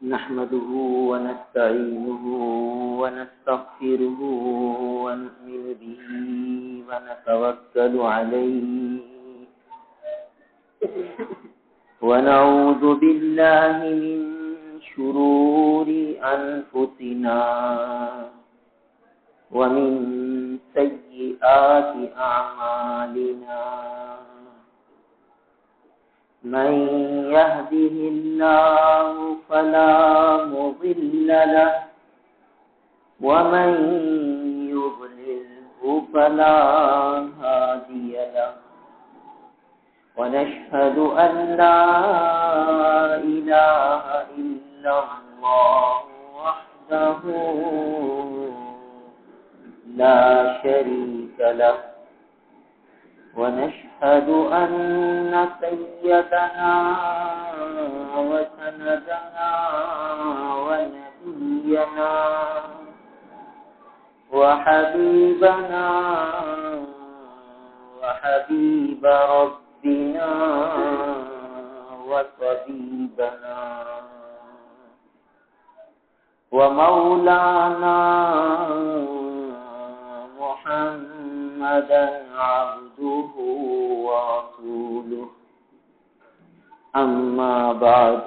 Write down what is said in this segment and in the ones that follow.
نحمده ونستعينه ونستغفره ونؤمن به ونتوكل عليه ونعوذ بالله من شرور أنفسنا ومن سيئات أعمالنا من يهده الله فلا مضل له ومن يضلله فلا هادي له ونشهد أن لا إله إلا الله وحده لا شريك له ونشهد أن سيدنا وسندنا ونبينا وحبيبنا وحبيب ربنا وطبيبنا ومولانا محمدا عبده ورسوله أما بعد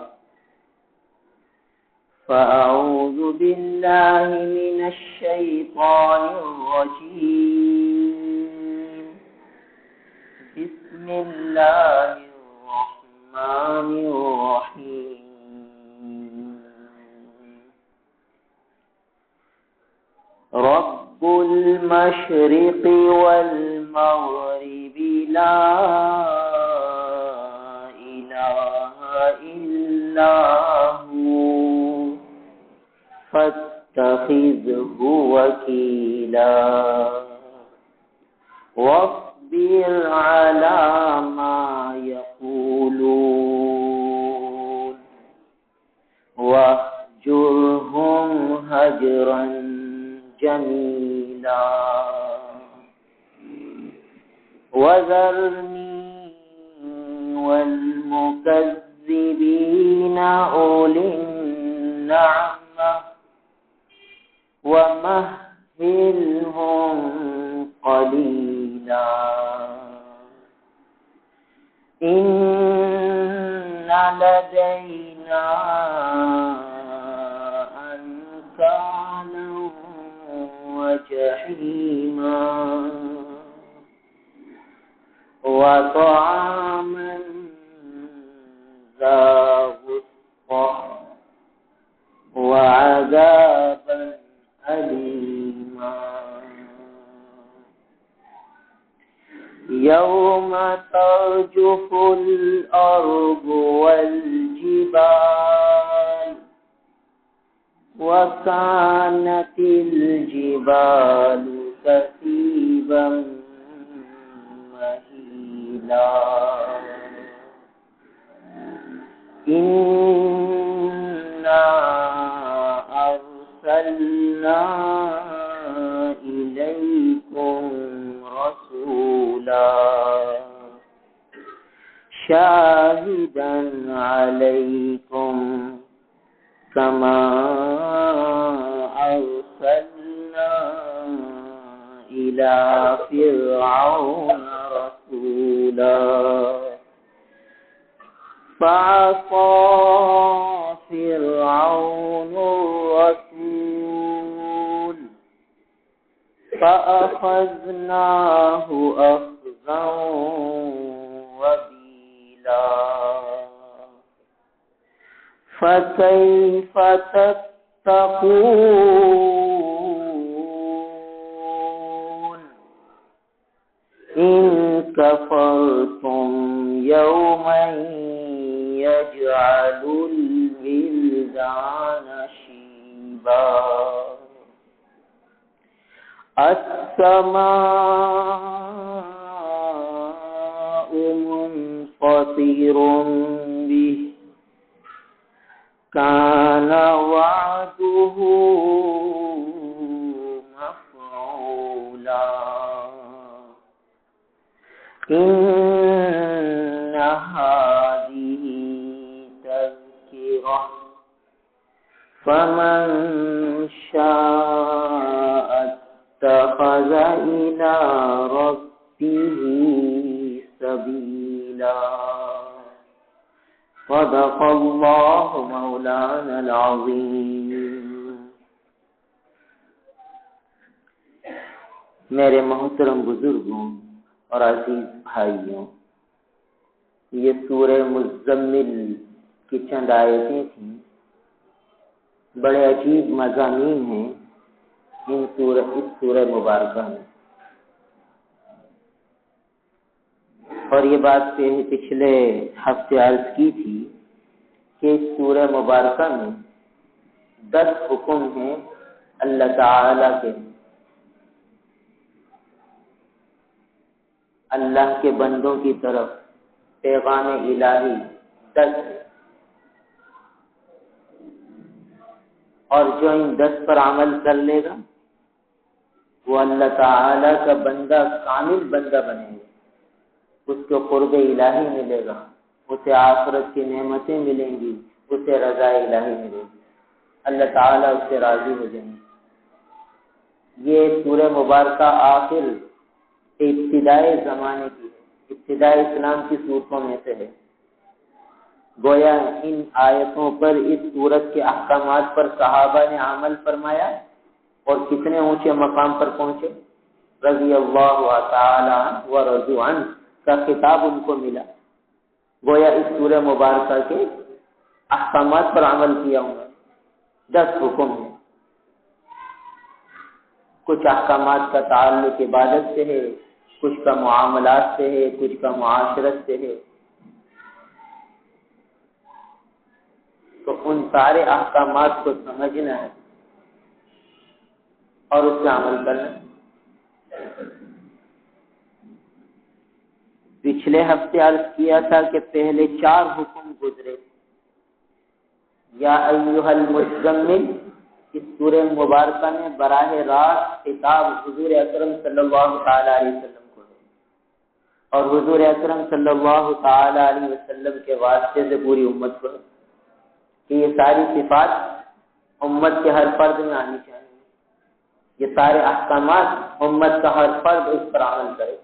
فأعوذ بالله من الشيطان الرجيم بسم الله الرحمن الرحيم رب المشرق والمغرب لا إله إلا هو فاتخذه وكيلا واصبر على ما يقولون واهجرهم هجرا جميلا وذرني والمكذبين أولي النعمة ومهلهم قليلا إن لدينا أنكالا وجحيما وطعاما ذا غصة وعذابا أليما يوم ترجف الأرض والجبال وكانت الجبال كثيبا مهيلا إنا أرسلنا إليكم رسولا شاهدا عليكم كما أرسلنا إلى فرعون رسولا فعصى فرعون الرسول فأخذناه أخذا وبيلا فكيف تتقون إن كفرتم يوما يجعل الولدان شيبا السماء منفطر به كان وعده مفعولا إن هذه تذكرة فمن شاء اتخذ إلى ربه سبيلا صدق الله مولانا العظيم. میرے محترم بزرگوں اور عزیز بھائیوں، یہ سورہ مزمل کی چند آیتیں تھیں. بڑے عجیب مضامین ہیں اس سورہ مبارکہ میں، اور یہ بات پچھلے ہفتے عرض کی تھی کہ اس سورہ مبارکہ میں 10 حکم ہیں اللہ تعالی کے، اللہ کے بندوں کی طرف پیغام الہی 10 ہے، اور جو ان 10 پر عمل کر لے گا وہ اللہ تعالی کا بندہ، کامل بندہ بنے گا، اس کو قرب الہی ملے گا، اسے آخرت کی نعمتیں ملیں گی، اسے رضا الہی ملے گی، اللہ تعالیٰ اس سے راضی ہو جائیں گے. یہ سورہ مبارکہ آخر ابتدائی زمانے کی ہے، ابتدائی اسلام کی صورتوں میں سے ہے. گویا ان آیتوں پر، اس سورت کے احکامات پر صحابہ نے عمل فرمایا اور کتنے اونچے مقام پر پہنچے. رضی اللہ تعالی عنہ ورضوا عنہ کا خطاب ان کو ملا. گویا اس سورہ مبارکہ کے احکامات پر عمل کیا ہوں. 10 حکم ہیں. کچھ احکامات کا تعلق عبادت سے ہے، کچھ کا معاملات سے ہے، کچھ کا معاشرت سے ہے. تو ان سارے احکامات کو سمجھنا ہے اور اس پہ عمل کرنا ہے. پچھلے ہفتے عرض کیا تھا کہ پہلے 4 حکم گزرے. یا ایھا المزمل اس سورہ مبارکہ میں براہ راست خطاب حضور اکرم صلی اللہ تعالی علیہ وسلم کو ہے، اور حضور اکرم صلی اللہ تعالی علیہ وسلم کے واسطے سے پوری امت کو ہے کہ یہ ساری صفات امت کے ہر فرد میں آنی چاہیے. یہ سارے احکامات امت کا ہر فرد اس پر عمل کرے.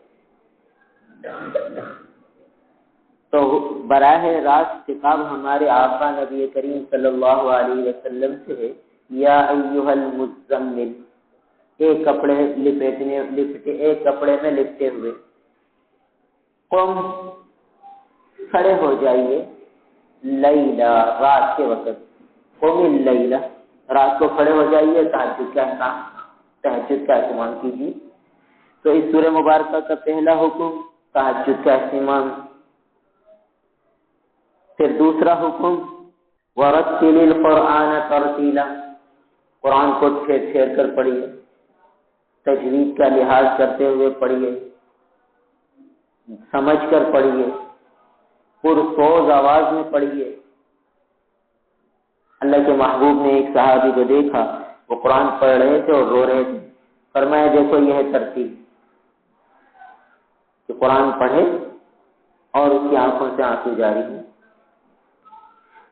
تو براہ راست خطاب ہمارے آقا نبی کریم صلی اللہ علیہ وسلم سے ہے. یا ایھا المزمل، ایک کپڑے میں لپٹے ہوئے، قم کھڑے ہو جائیے، لیلا رات کے وقت، قم اللیلہ رات کو کھڑے ہو جائیے، تہجد کا اہتمام کیجیے. تو اس سورہ مبارکہ کا پہلا حکم تہجد کا اہتمام. پھر دوسرا حکم ورتل القرآن ترتیلا، قرآن کو پھیر کر پڑھیے، تجوید کا لحاظ کرتے ہوئے پڑھیے، سمجھ کر پڑھیے، پرسوز آواز میں پڑھیے. اللہ کے محبوب نے ایک صحابی کو دیکھا، وہ قرآن پڑھ رہے تھے اور رو رہے تھے. فرمایا دیکھو یہ ہے ترتیب کہ قرآن پڑھے اور اس کی آنکھوں سے آنسو جاری ہیں.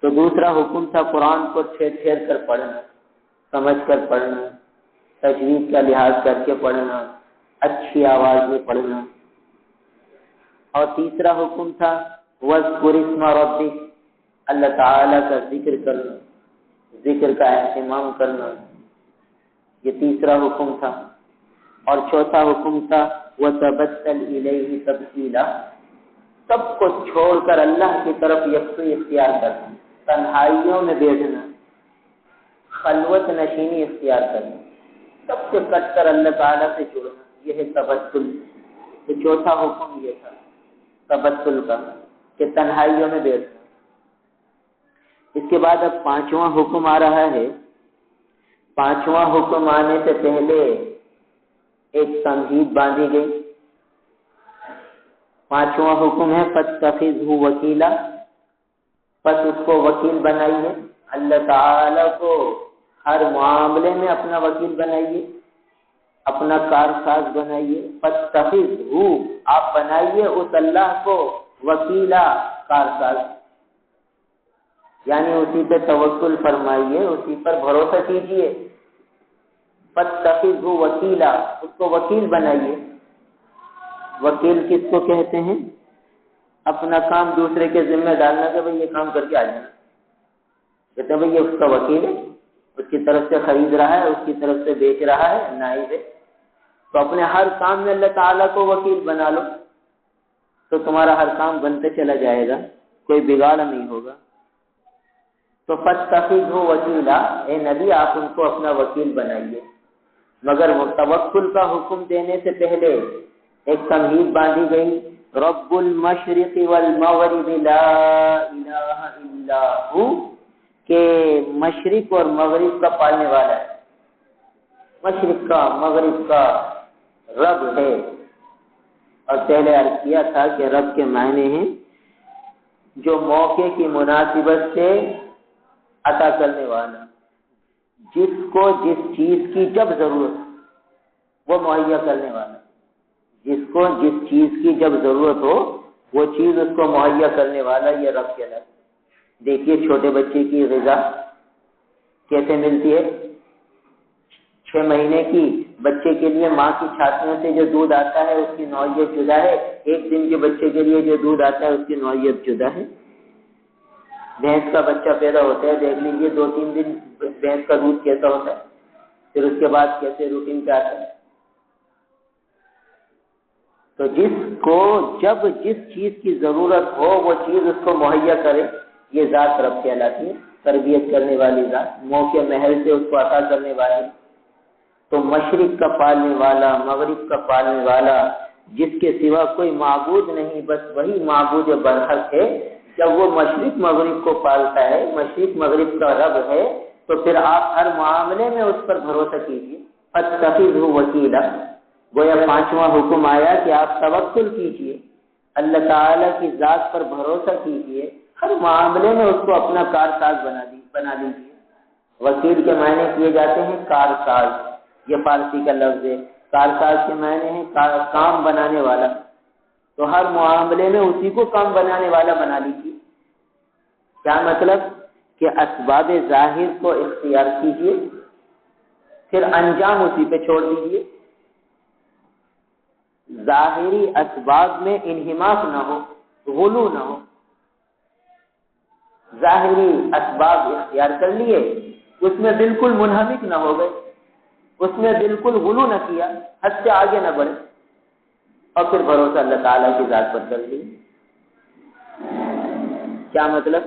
تو دوسرا حکم تھا قرآن کو پھیر کر پڑھنا، سمجھ کر پڑھنا، تجوید کا لحاظ کر کے پڑھنا، اچھی آواز میں پڑھنا. اور تیسرا حکم تھا وَاذْكُرِ اسْمَ رَبِّكَ، اللہ تعالیٰ کا ذکر کرنا، ذکر کا اہتمام کرنا. یہ تیسرا حکم تھا. اور چوتھا حکم تھا وَتَبَتَّلْ إِلَيْهِ تَبْتِيلًا، سب کو چھوڑ کر اللہ کی طرف یکسوئی اختیار کرنا، تنہائیوں میں بیٹھنا، خلوت نشینی اختیار کرنا، سب سے کٹ کر اللہ تعالیٰ سے جڑنا. یہ ہے تبتل. تو چوتھا حکم یہ تھا تبتل کا کہ تنہائیوں میں بیٹھنا. اس کے بعد اب 5واں حکم آ رہا ہے. 5واں حکم آنے سے پہلے ایک تمہید باندھی گئی. 5واں حکم ہے فَاتَّخِذْهُ وَكِيلًا، پس اس کو وکیل بنائیے. اللہ تعالی کو ہر معاملے میں اپنا وکیل بنائیے، اپنا کارساز بنائیے. فَاتَّخِذْهُ، آپ بنائیے اس اللہ کو وکیلا، کارساز. یعنی اسی پہ توکل فرمائیے، اسی پر بھروسہ کیجیے۔ فاتخذہ وکیلا، اس کو وکیل بنائیے۔ وکیل کس کو کہتے ہیں؟ اپنا کام دوسرے کے ذمہ ڈالنا کہ بھئی یہ کام کر کے آ جانا، کہتے ہیں بھئی یہ اس کا وکیل ہے، اس کی طرف سے خرید رہا ہے، اس کی طرف سے بیچ رہا ہے، نائب ہے، تو اپنے ہر کام میں اللہ تعالیٰ کو وکیل بنا لو، تو تمہارا ہر کام بنتے چلا جائے گا، کوئی بگاڑ نہیں ہوگا۔ تو فاتخذہ وکیلا، اے نبی آپ ان کو اپنا وکیل بنائیے، مگر وہ توکل کا حکم دینے سے پہلے ایک تمہید باندھی گئی، رب المشرق والمغرب لا الہ الا ہو، کہ مشرق اور مغرب کا پالنے والا ہے، مشرق کا مغرب کا رب ہے۔ اور پہلے عرض کیا تھا کہ رب کے معنی ہیں جو موقع کی مناسبت سے عطا کرنے والا، جس کو جس چیز کی جب ضرورت وہ مہیا کرنے والا، جس کو جس چیز کی جب ضرورت ہو وہ چیز اس کو مہیا کرنے والا، یہ رب کے لفظ۔ دیکھیے چھوٹے بچے کی غذا کیسے ملتی ہے، 6 مہینے کی بچے کے لیے ماں کی چھاتیوں سے جو دودھ آتا ہے اس کی نوعیت جدا ہے، 1 دن کے بچے کے لیے جو دودھ آتا ہے اس کی نوعیت جدا ہے۔ بھینس کا بچہ پیدا ہوتا ہے، دیکھ لیجیے 2-3 دن بھینس کا دودھ کیسا ہوتا ہے، پھر اس کے بعد کیسے روٹین پہ آتا ہے۔ تو جس کو جب جس چیز کی ضرورت ہو وہ چیز اس کو مہیا کرے، یہ ذات رب کہلاتی ہے، تربیت کرنے والی ذات، موقع محل سے اس کو عطا کرنے والی۔ تو مشرق کا پالنے والا، مغرب کا پالنے والا، جس کے سوا کوئی معبود نہیں، بس وہی معبود برحق ہے۔ جب وہ مشرق مغرب کو پالتا ہے، مشرق مغرب کا رب ہے، تو پھر آپ ہر معاملے میں اس پر بھروسہ کیجیے۔ فاتخذہ وکیلا، گویا 5واں حکم آیا کہ آپ توکل کیجیے، اللہ تعالیٰ کی ذات پر بھروسہ کیجیے، ہر معاملے میں اس کو اپنا کارساز بنا لیجیے۔ وکیل کے معنی کیے جاتے ہیں کارساز، یہ فارسی کا لفظ ہے۔ کارساز کے معنی ہے کام بنانے والا، تو ہر معاملے میں اسی کو کام بنانے والا بنا لیجیے۔ کیا مطلب؟ کہ اسباب ظاہر کو اختیار کیجیے، پھر انجام اسی پہ چھوڑ دیجیے۔ ظاہری اسباب میں انہماک نہ ہو، غلو نہ ہو۔ ظاہری اسباب اختیار کر لیے، اس میں بالکل منہمک نہ ہو گئے، اس میں بالکل غلو نہ کیا، حد سے آگے نہ بڑھے، اور پھر بھروسہ اللہ تعالیٰ کی ذات پر کر لیے۔ کیا مطلب؟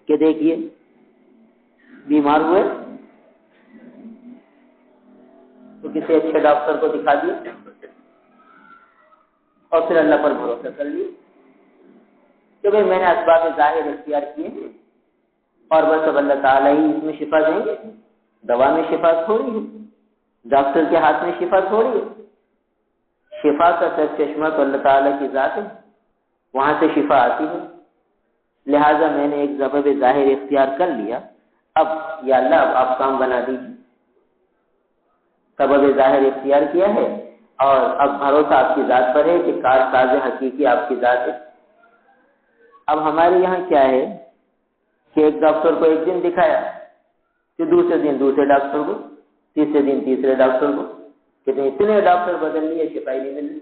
کہ دیکھیے بیمار ہوئے تو کسی اچھے ڈاکٹر کو دکھا دیے اور پھر اللہ پر بھروسہ کر لیے کہ بھئی میں نے اسباب ظاہر اختیار کیے ہیں اور بس اب اللہ تعالیٰ ہی اس میں شفا دیں گے۔ دوا میں شفا تھوڑی ہے، ڈاکٹر کے ہاتھ میں شفا تھوڑی ہے، شفا کا سر چشمہ تو اللہ تعالیٰ کی ذات ہے، وہاں سے شفا آتی ہے۔ لہٰذا میں نے ایک سبب ظاہر اختیار کر لیا، اب یا اللہ اب آپ کام بنا دیجیے۔ سبب ظاہر اختیار کیا ہے اور اب بھروسہ آپ کی ذات پر ہے کہ کارساز حقیقی آپ کی ذات ہے۔ اب ہمارے یہاں کیا ہے کہ ایک ڈاکٹر کو ایک دن دکھایا، پھر دوسرے دن دوسرے ڈاکٹر کو، تیسرے دن تیسرے ڈاکٹر کو، کتنے اتنے ڈاکٹر بدل لیے، شفائی نہیں مل رہی۔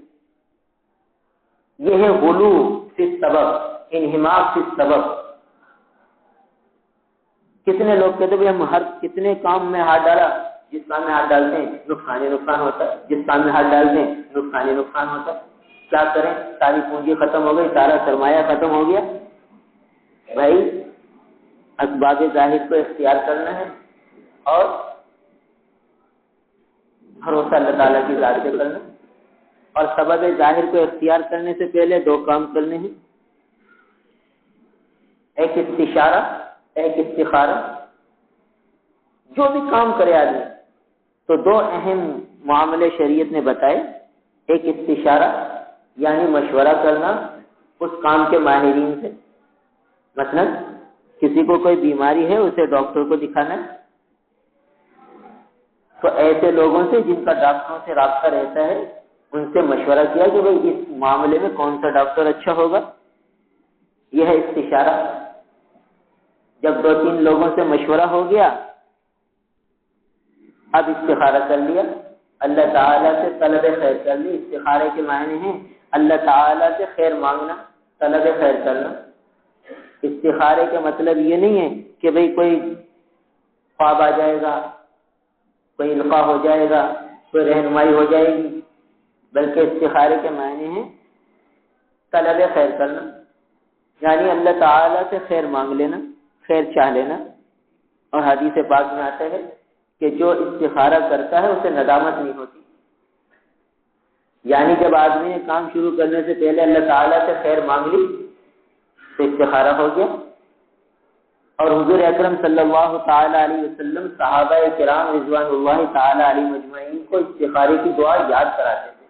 یہ ہے غلو فی السبب، انہماک فی السبب۔ کتنے لوگ کہتے ہیں ہم ہر کتنے کام میں ہاتھ ڈالا، جس کام میں ہاتھ ڈالتے ہیں نقصان ہی نقصان ہوتا ہے، جس کام میں ہاتھ ڈالتے ہیں نقصان ہی نقصان ہوتا ہے۔ کیا کریں؟ ساری پونجی ختم ہو گئی، سارا سرمایہ ختم ہو گیا۔ بھائی اسباب ظاہر کو اختیار کرنا ہے اور بھروسہ اللہ تعالیٰ کی ذات سے کرنا، اور سبب ظاہر کو اختیار کرنے سے پہلے 2 کام کرنے ہیں، ایک استشارہ، ایک استخارہ۔ جو بھی کام کرے آدمی تو 2 اہم معاملے شریعت نے بتائے، ایک استشارہ یعنی مشورہ کرنا اس کام کے ماہرین سے، مثلا کسی کو کوئی بیماری ہے اسے ڈاکٹر کو دکھانا ہے تو ایسے لوگوں سے جن کا ڈاکٹروں سے رابطہ رہتا ہے ان سے مشورہ کیا کہ بھئی اس معاملے میں کون سا ڈاکٹر اچھا ہوگا، یہ ہے استشارہ۔ جب 2-3 لوگوں سے مشورہ ہو گیا، اب استخارہ کر لیا، اللہ تعالیٰ سے طلب خیر کر لی۔ استخارے کے معنی ہیں اللہ تعالیٰ سے خیر مانگنا، طلب خیر کرنا۔ استخارے کا مطلب یہ نہیں ہے کہ بھئی کوئی خواب آ جائے گا، کوئی القاء ہو جائے گا، کوئی رہنمائی ہو جائے گی، بلکہ استخارے کے معنی ہیں طلب خیر کرنا، یعنی اللہ تعالیٰ سے خیر مانگ لینا، خیر چاہ لینا۔ اور حدیث پاک میں آتا ہے کہ جو استخارہ کرتا ہے اسے ندامت نہیں ہوتی، یعنی جب آدمی نے کام شروع کرنے سے پہلے اللہ تعالیٰ سے خیر مانگ لی تو استخارہ ہو گیا۔ اور حضور اکرم صلی اللہ تعالی علیہ وسلم صحابہ کرام رضوان اللہ تعالی علیہ مجمعین کو استخارے کی دعا یاد کراتے تھے۔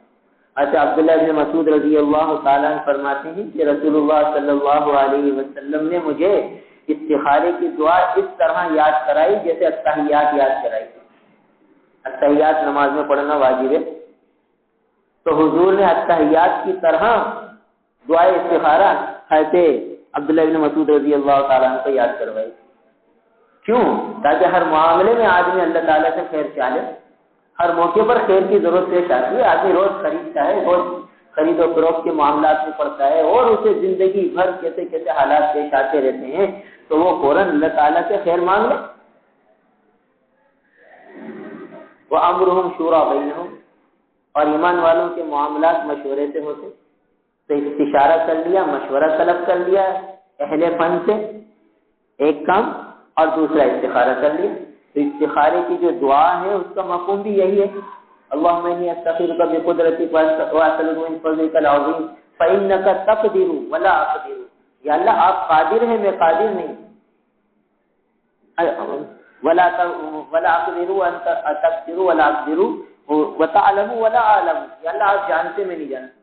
ایسے عبداللہ ابن مسعود رضی اللہ تعالیٰ عنہ فرماتے ہیں کہ رسول اللہ صلی اللہ علیہ وسلم نے مجھے استخارے کی دعا اس طرح یاد کرائی جیسے التحیات یاد کرائی۔ التحیات نماز میں پڑھنا واجب ہے، تو حضور نے التحیات کی طرح دعائے استخارہ حضرت عبداللہ بن مسعود رضی اللہ تعالیٰ عنہ کو یاد کروائی۔ کیوں؟ تاکہ ہر معاملے میں آدمی اللہ تعالیٰ سے خیر چاہے، ہر موقع پر خیر کی ضرورت پیش آتی ہے۔ آدمی روز خریدتا ہے، روز خرید و فروخت کے معاملات میں پڑتا ہے، اور اسے زندگی بھر کیسے کیسے حالات پیش آتے رہتے ہیں، تو وہ فوراً اللہ تعالیٰ سے خیر مانگ لے۔ وَأَمْرُهُمْ شُورَىٰ بَيْنَهُمْ، اور ایمان والوں کے معاملات مشورے سے ہوتے، تو استشارہ کر لیا، مشورہ طلب کر لیا اہل فن سے ایک کام، اور دوسرا استخارہ کر لیا۔ تو استخارے کی جو دعا ہے اس کا مفہوم بھی یہی ہے، اللہم انی استخیرک بقدرتک واسألک من فضلک العظیم فإنک تقدر ولا اقدر۔ یا اللہ آپ قادر ہیں، میں قادر نہیں، ولا اقدر وانت تقدر ولا اقدر وتعلم ولا اعلم۔ یا اللہ آپ جانتے، میں نہیں جانتا۔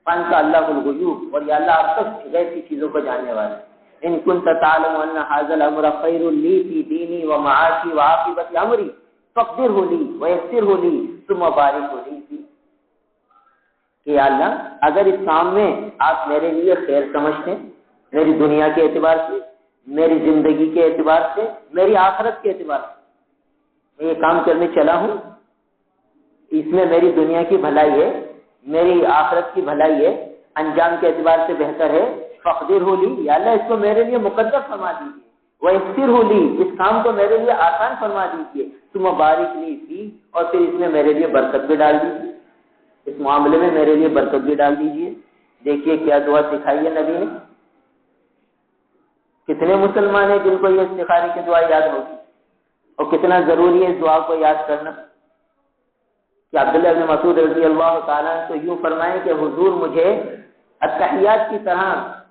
فانت اللہ الغیوب، اور یا اللہ آپ سب غیب کی چیزوں کو جاننے والے۔ ان كنت تعلم ان هذا الامر خير لي في ديني ومعاشي وعاقبة امري فاقدره لي ويسره لي ثم بارك لي فيه۔ کہ یا اللہ اگر اس کام میں آپ میرے لیے خیر سمجھتے ہیں، میری دنیا کے اعتبار سے، میری زندگی کے اعتبار سے، میری آخرت کے اعتبار سے میں یہ کام کرنے چلا ہوں، اس میں میری دنیا کی بھلائی ہے، میری آخرت کی بھلائی ہے، انجام کے اعتبار سے بہتر ہے، فقدرہ لی، یا اللہ اس کو میرے لیے مقدر فرما دیجیے، ویسرہ لی، اس کام کو میرے لیے آسان فرما دیجیے، ثم بارک لی فی، اور پھر اس میں میرے لیے برکت بھی ڈال دیجیے، اس معاملے میں میرے لیے برکت بھی ڈال دیجیے۔ دیکھیے کیا دعا سکھائی ہے نبی نے۔ کتنے مسلمان ہیں جن کو یہ استخارے کی دعا یاد ہوگی، اور کتنا ضروری ہے اس دعا کو یاد کرنا۔ کہ عبداللہ بن مسعود رضی اللہ تعالیٰ تو یوں فرمائیں کہ حضور مجھے التحیات کی طرح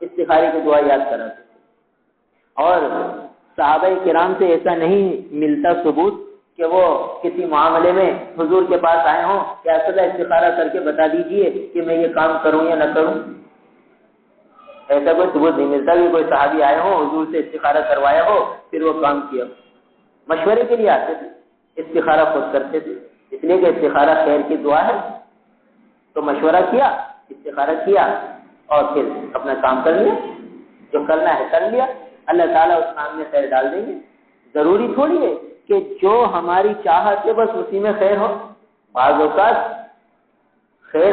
استخارے کی دعا یاد کراتے تھے، اور صحابہ کرام سے ایسا نہیں ملتا ثبوت کہ وہ کسی معاملے میں حضور کے پاس آئے ہوں کہ اصل استخارہ کر کے بتا دیجئے کہ میں یہ کام کروں یا نہ کروں۔ ایسا کوئی ثبوت نہیں ملتا کہ کوئی صحابی آئے ہوں، حضور سے استخارہ کروایا ہو، پھر وہ کام کیا۔ مشورے کے لیے آتے تھے، استخارہ خود کرتے تھے، اس لیے کہ استخارہ خیر کی دعا ہے۔ تو مشورہ کیا، استخارہ کیا، اور پھر اپنا کام کر لیا، جو کرنا ہے کر لیا، اللہ تعالیٰ اس کام میں خیر ڈال دیں گے۔ ضروری تھوڑی ہے کہ جو ہماری چاہت ہے بس اسی میں خیر ہو، بعض اوقات خیر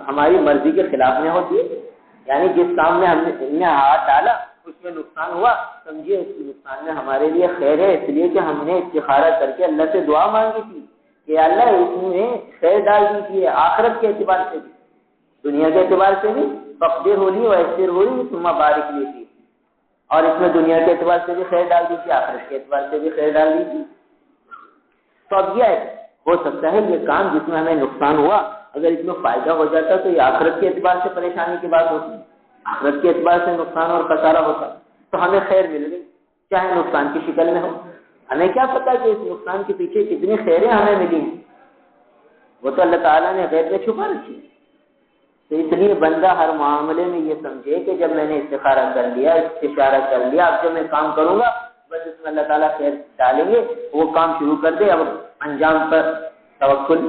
ہماری مرضی کے خلاف میں ہوتی ہے، یعنی جس کام میں ہم نے ہاتھ ڈالا اس میں نقصان ہوا، سمجھیے اس نقصان میں ہمارے لیے خیر ہے، اس لیے کہ ہم نے استخارہ کر کے اللہ سے دعا مانگی تھی کہ اللہ اس میں خیر ڈال دیجیے، آخرت کے اعتبار سے بھی، دنیا کے اعتبار سے بھی، فقدر ہولی ویسر ہولی ثم بارک لی فی، اور اس میں دنیا کے اعتبار سے بھی خیر ڈال دیجیے، آخرت کے اعتبار سے بھی خیر ڈال دیجیے۔ تو اب یہ ہو سکتا ہے یہ کام جس میں ہمیں نقصان ہوا، اگر اس میں فائدہ ہو جاتا تو یہ آخرت کے اعتبار سے پریشانی کی بات ہوتی، آخرت کے اعتبار سے نقصان اور خسارہ ہوتا، تو ہمیں خیر مل گئی چاہے نقصان کی شکل میں ہو۔ ہمیں کیا پتا کہ اس نقصان کے پیچھے کتنی خیریں ہمیں ملی ہیں، وہ تو اللہ تعالیٰ نے غیب میں چھپا رکھی ہے۔ تو اس لیے بندہ ہر معاملے میں یہ سمجھے کہ جب میں نے استخارہ کر لیا، استشارہ کر لیا، اب جو میں کام کروں گا بس اس میں اللہ تعالیٰ خیر ڈالیں گے، وہ کام شروع کر دے، اب انجام پر توکل۔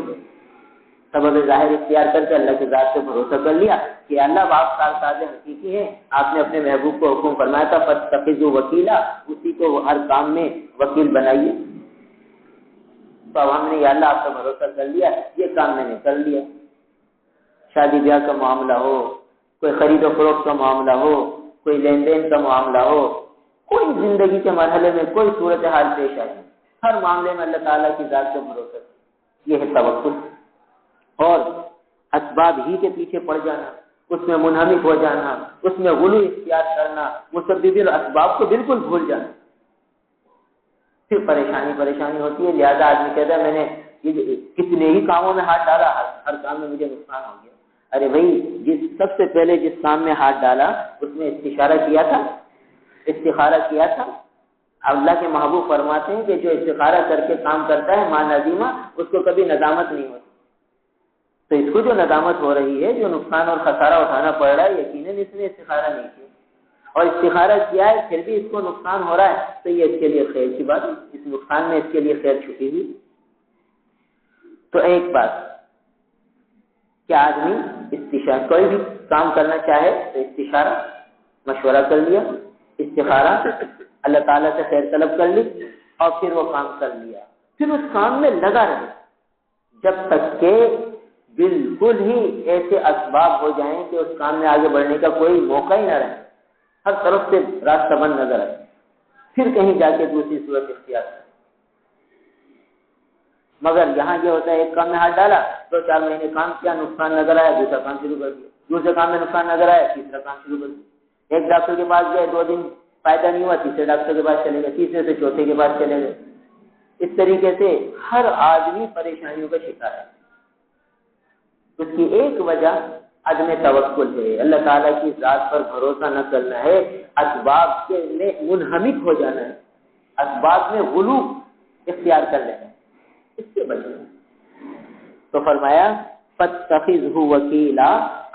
سبب ظاہر اختیار کر کے اللہ کی ذات سے بھروسہ کر لیا کہ اللہ آپ کارساز حقیقی ہے، آپ نے اپنے محبوب کو حکم فرمایا تھا فاتخذوا وکیلا، اسی کو ہر کام میں وکیل بنائیے. تو اب ہم نے یا اللہ آپ کا بھروسہ کر لیا، یہ کام میں نے کر لیا. شادی بیاہ کا معاملہ ہو، کوئی خرید و فروخت کا معاملہ ہو، کوئی لین دین کا معاملہ ہو، کوئی زندگی کے مرحلے میں کوئی صورتحال پیش آئی، ہر معاملے میں اللہ تعالیٰ کی ذات سے بھروسہ. یہ ہے توکل. اور اسباب ہی کے پیچھے پڑ جانا، اس میں منہمک ہو جانا، اس میں غلو اختیار کرنا، مسبب الاسباب کو بالکل بھول جانا، پھر پریشانی ہوتی ہے. لہذا آدمی کہتا ہے میں نے کتنے ہی کاموں میں ہاتھ ڈالا، ہر کام میں مجھے نقصان ہو گیا. ارے بھائی سب سے پہلے جس کام میں ہاتھ ڈالا اس میں استخارہ کیا تھا. اللہ کے محبوب فرماتے ہیں کہ جو استخارہ کر کے کام کرتا ہے ماں نظیمہ، اس کو کبھی ندامت نہیں ہوتی. تو اس کو جو ندامت ہو رہی ہے، جو نقصان اور خسارہ اٹھانا پڑ رہا ہے، یقیناً اس نے استخارہ نہیں کیا، اور استخارہ کیا ہے پھر بھی اس کو نقصان ہو رہا ہے، تو یہ اس کے لیے خیر کی بات ہے، اس نقصان میں اس کے لیے خیر چھپی ہوئی. تو ایک بات کہ آدمی استشارہ، کوئی بھی کام کرنا چاہے تو استشارہ مشورہ کر لیا، استخارہ اللہ تعالیٰ سے خیر طلب کر لی، اور پھر وہ کام کر لیا، پھر اس کام میں لگا رہے جب تک کہ بالکل ہی ایسے اسباب ہو جائیں کہ اس کام میں آگے بڑھنے کا کوئی موقع ہی نہ رہے، ہر طرف سے راستہ بند نظر آئے، پھر کہیں جا کے دوسری صورت اختیار کرے. مگر یہاں یہ ہوتا ہے ایک کام میں ہاتھ ڈالا، 2-4 مہینے کام کیا، نقصان نظر آیا، دوسرا کام شروع کر دیا، دوسرے کام میں نقصان نظر آیا، تیسرا کام شروع کر دیا. ایک ڈاکٹر کے پاس گئے، 2 دن فائدہ نہیں ہوا، تیسرے ڈاکٹر کے پاس چلے گئے، تیسرے سے چوتھے کے پاس چلے گئے. اس طریقے سے ہر آدمی پریشانیوں کا شکار ہے. اس کی ایک وجہ عدم توکل ہے، اللہ تعالیٰ کی ذات پر بھروسہ نہ کرنا ہے، اسباب کے میں منہمک ہو جانا ہے، اسباب میں غلو اختیار کر لینا ہے، اس سے بچنا. تو فرمایا فاتخذہ وکیلا،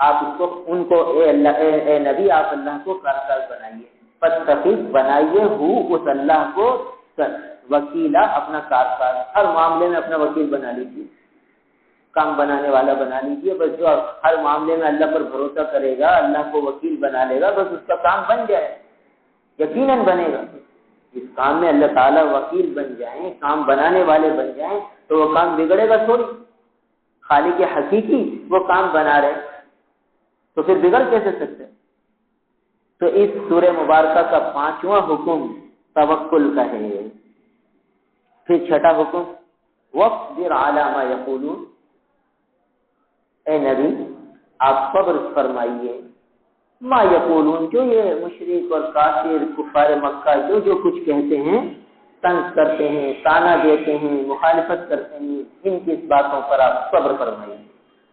آپ ان کو اے نبی آپ اللہ کو کارساز بنائیے. فاتخذ بنائیے اس اللہ کو وکیلا، اپنا کارساز، ہر معاملے میں اپنا وکیل بنا لیجیے، کام بنانے والا بنا لیجیے. بس جو ہر معاملے میں اللہ پر بھروسہ کرے گا، اللہ کو وکیل بنا لے گا، بس اس کا کام بن جائے، یقیناً بنے گا. اس کام میں اللہ تعالیٰ وکیل بن جائیں، کام بنانے والے بن جائیں، تو وہ کام بگڑے گا تھوڑی. خالق حقیقی وہ کام بنا رہے تو پھر بگڑ کیسے سکتے؟ تو اس سورہ مبارکہ کا 5واں حکم توکل کا ہے. پھر 6واں حکم وَاصْبِرْ عَلَىٰ مَا يَقُولُونَ، اے نبی آپ صبر فرمائیے ما یقولون، جو یہ مشرک اور کافر کفار مکہ جو کچھ کہتے ہیں، طنز کرتے ہیں، طعنہ دیتے ہیں، مخالفت کرتے ہیں، ان کی باتوں پر آپ صبر فرمائیے.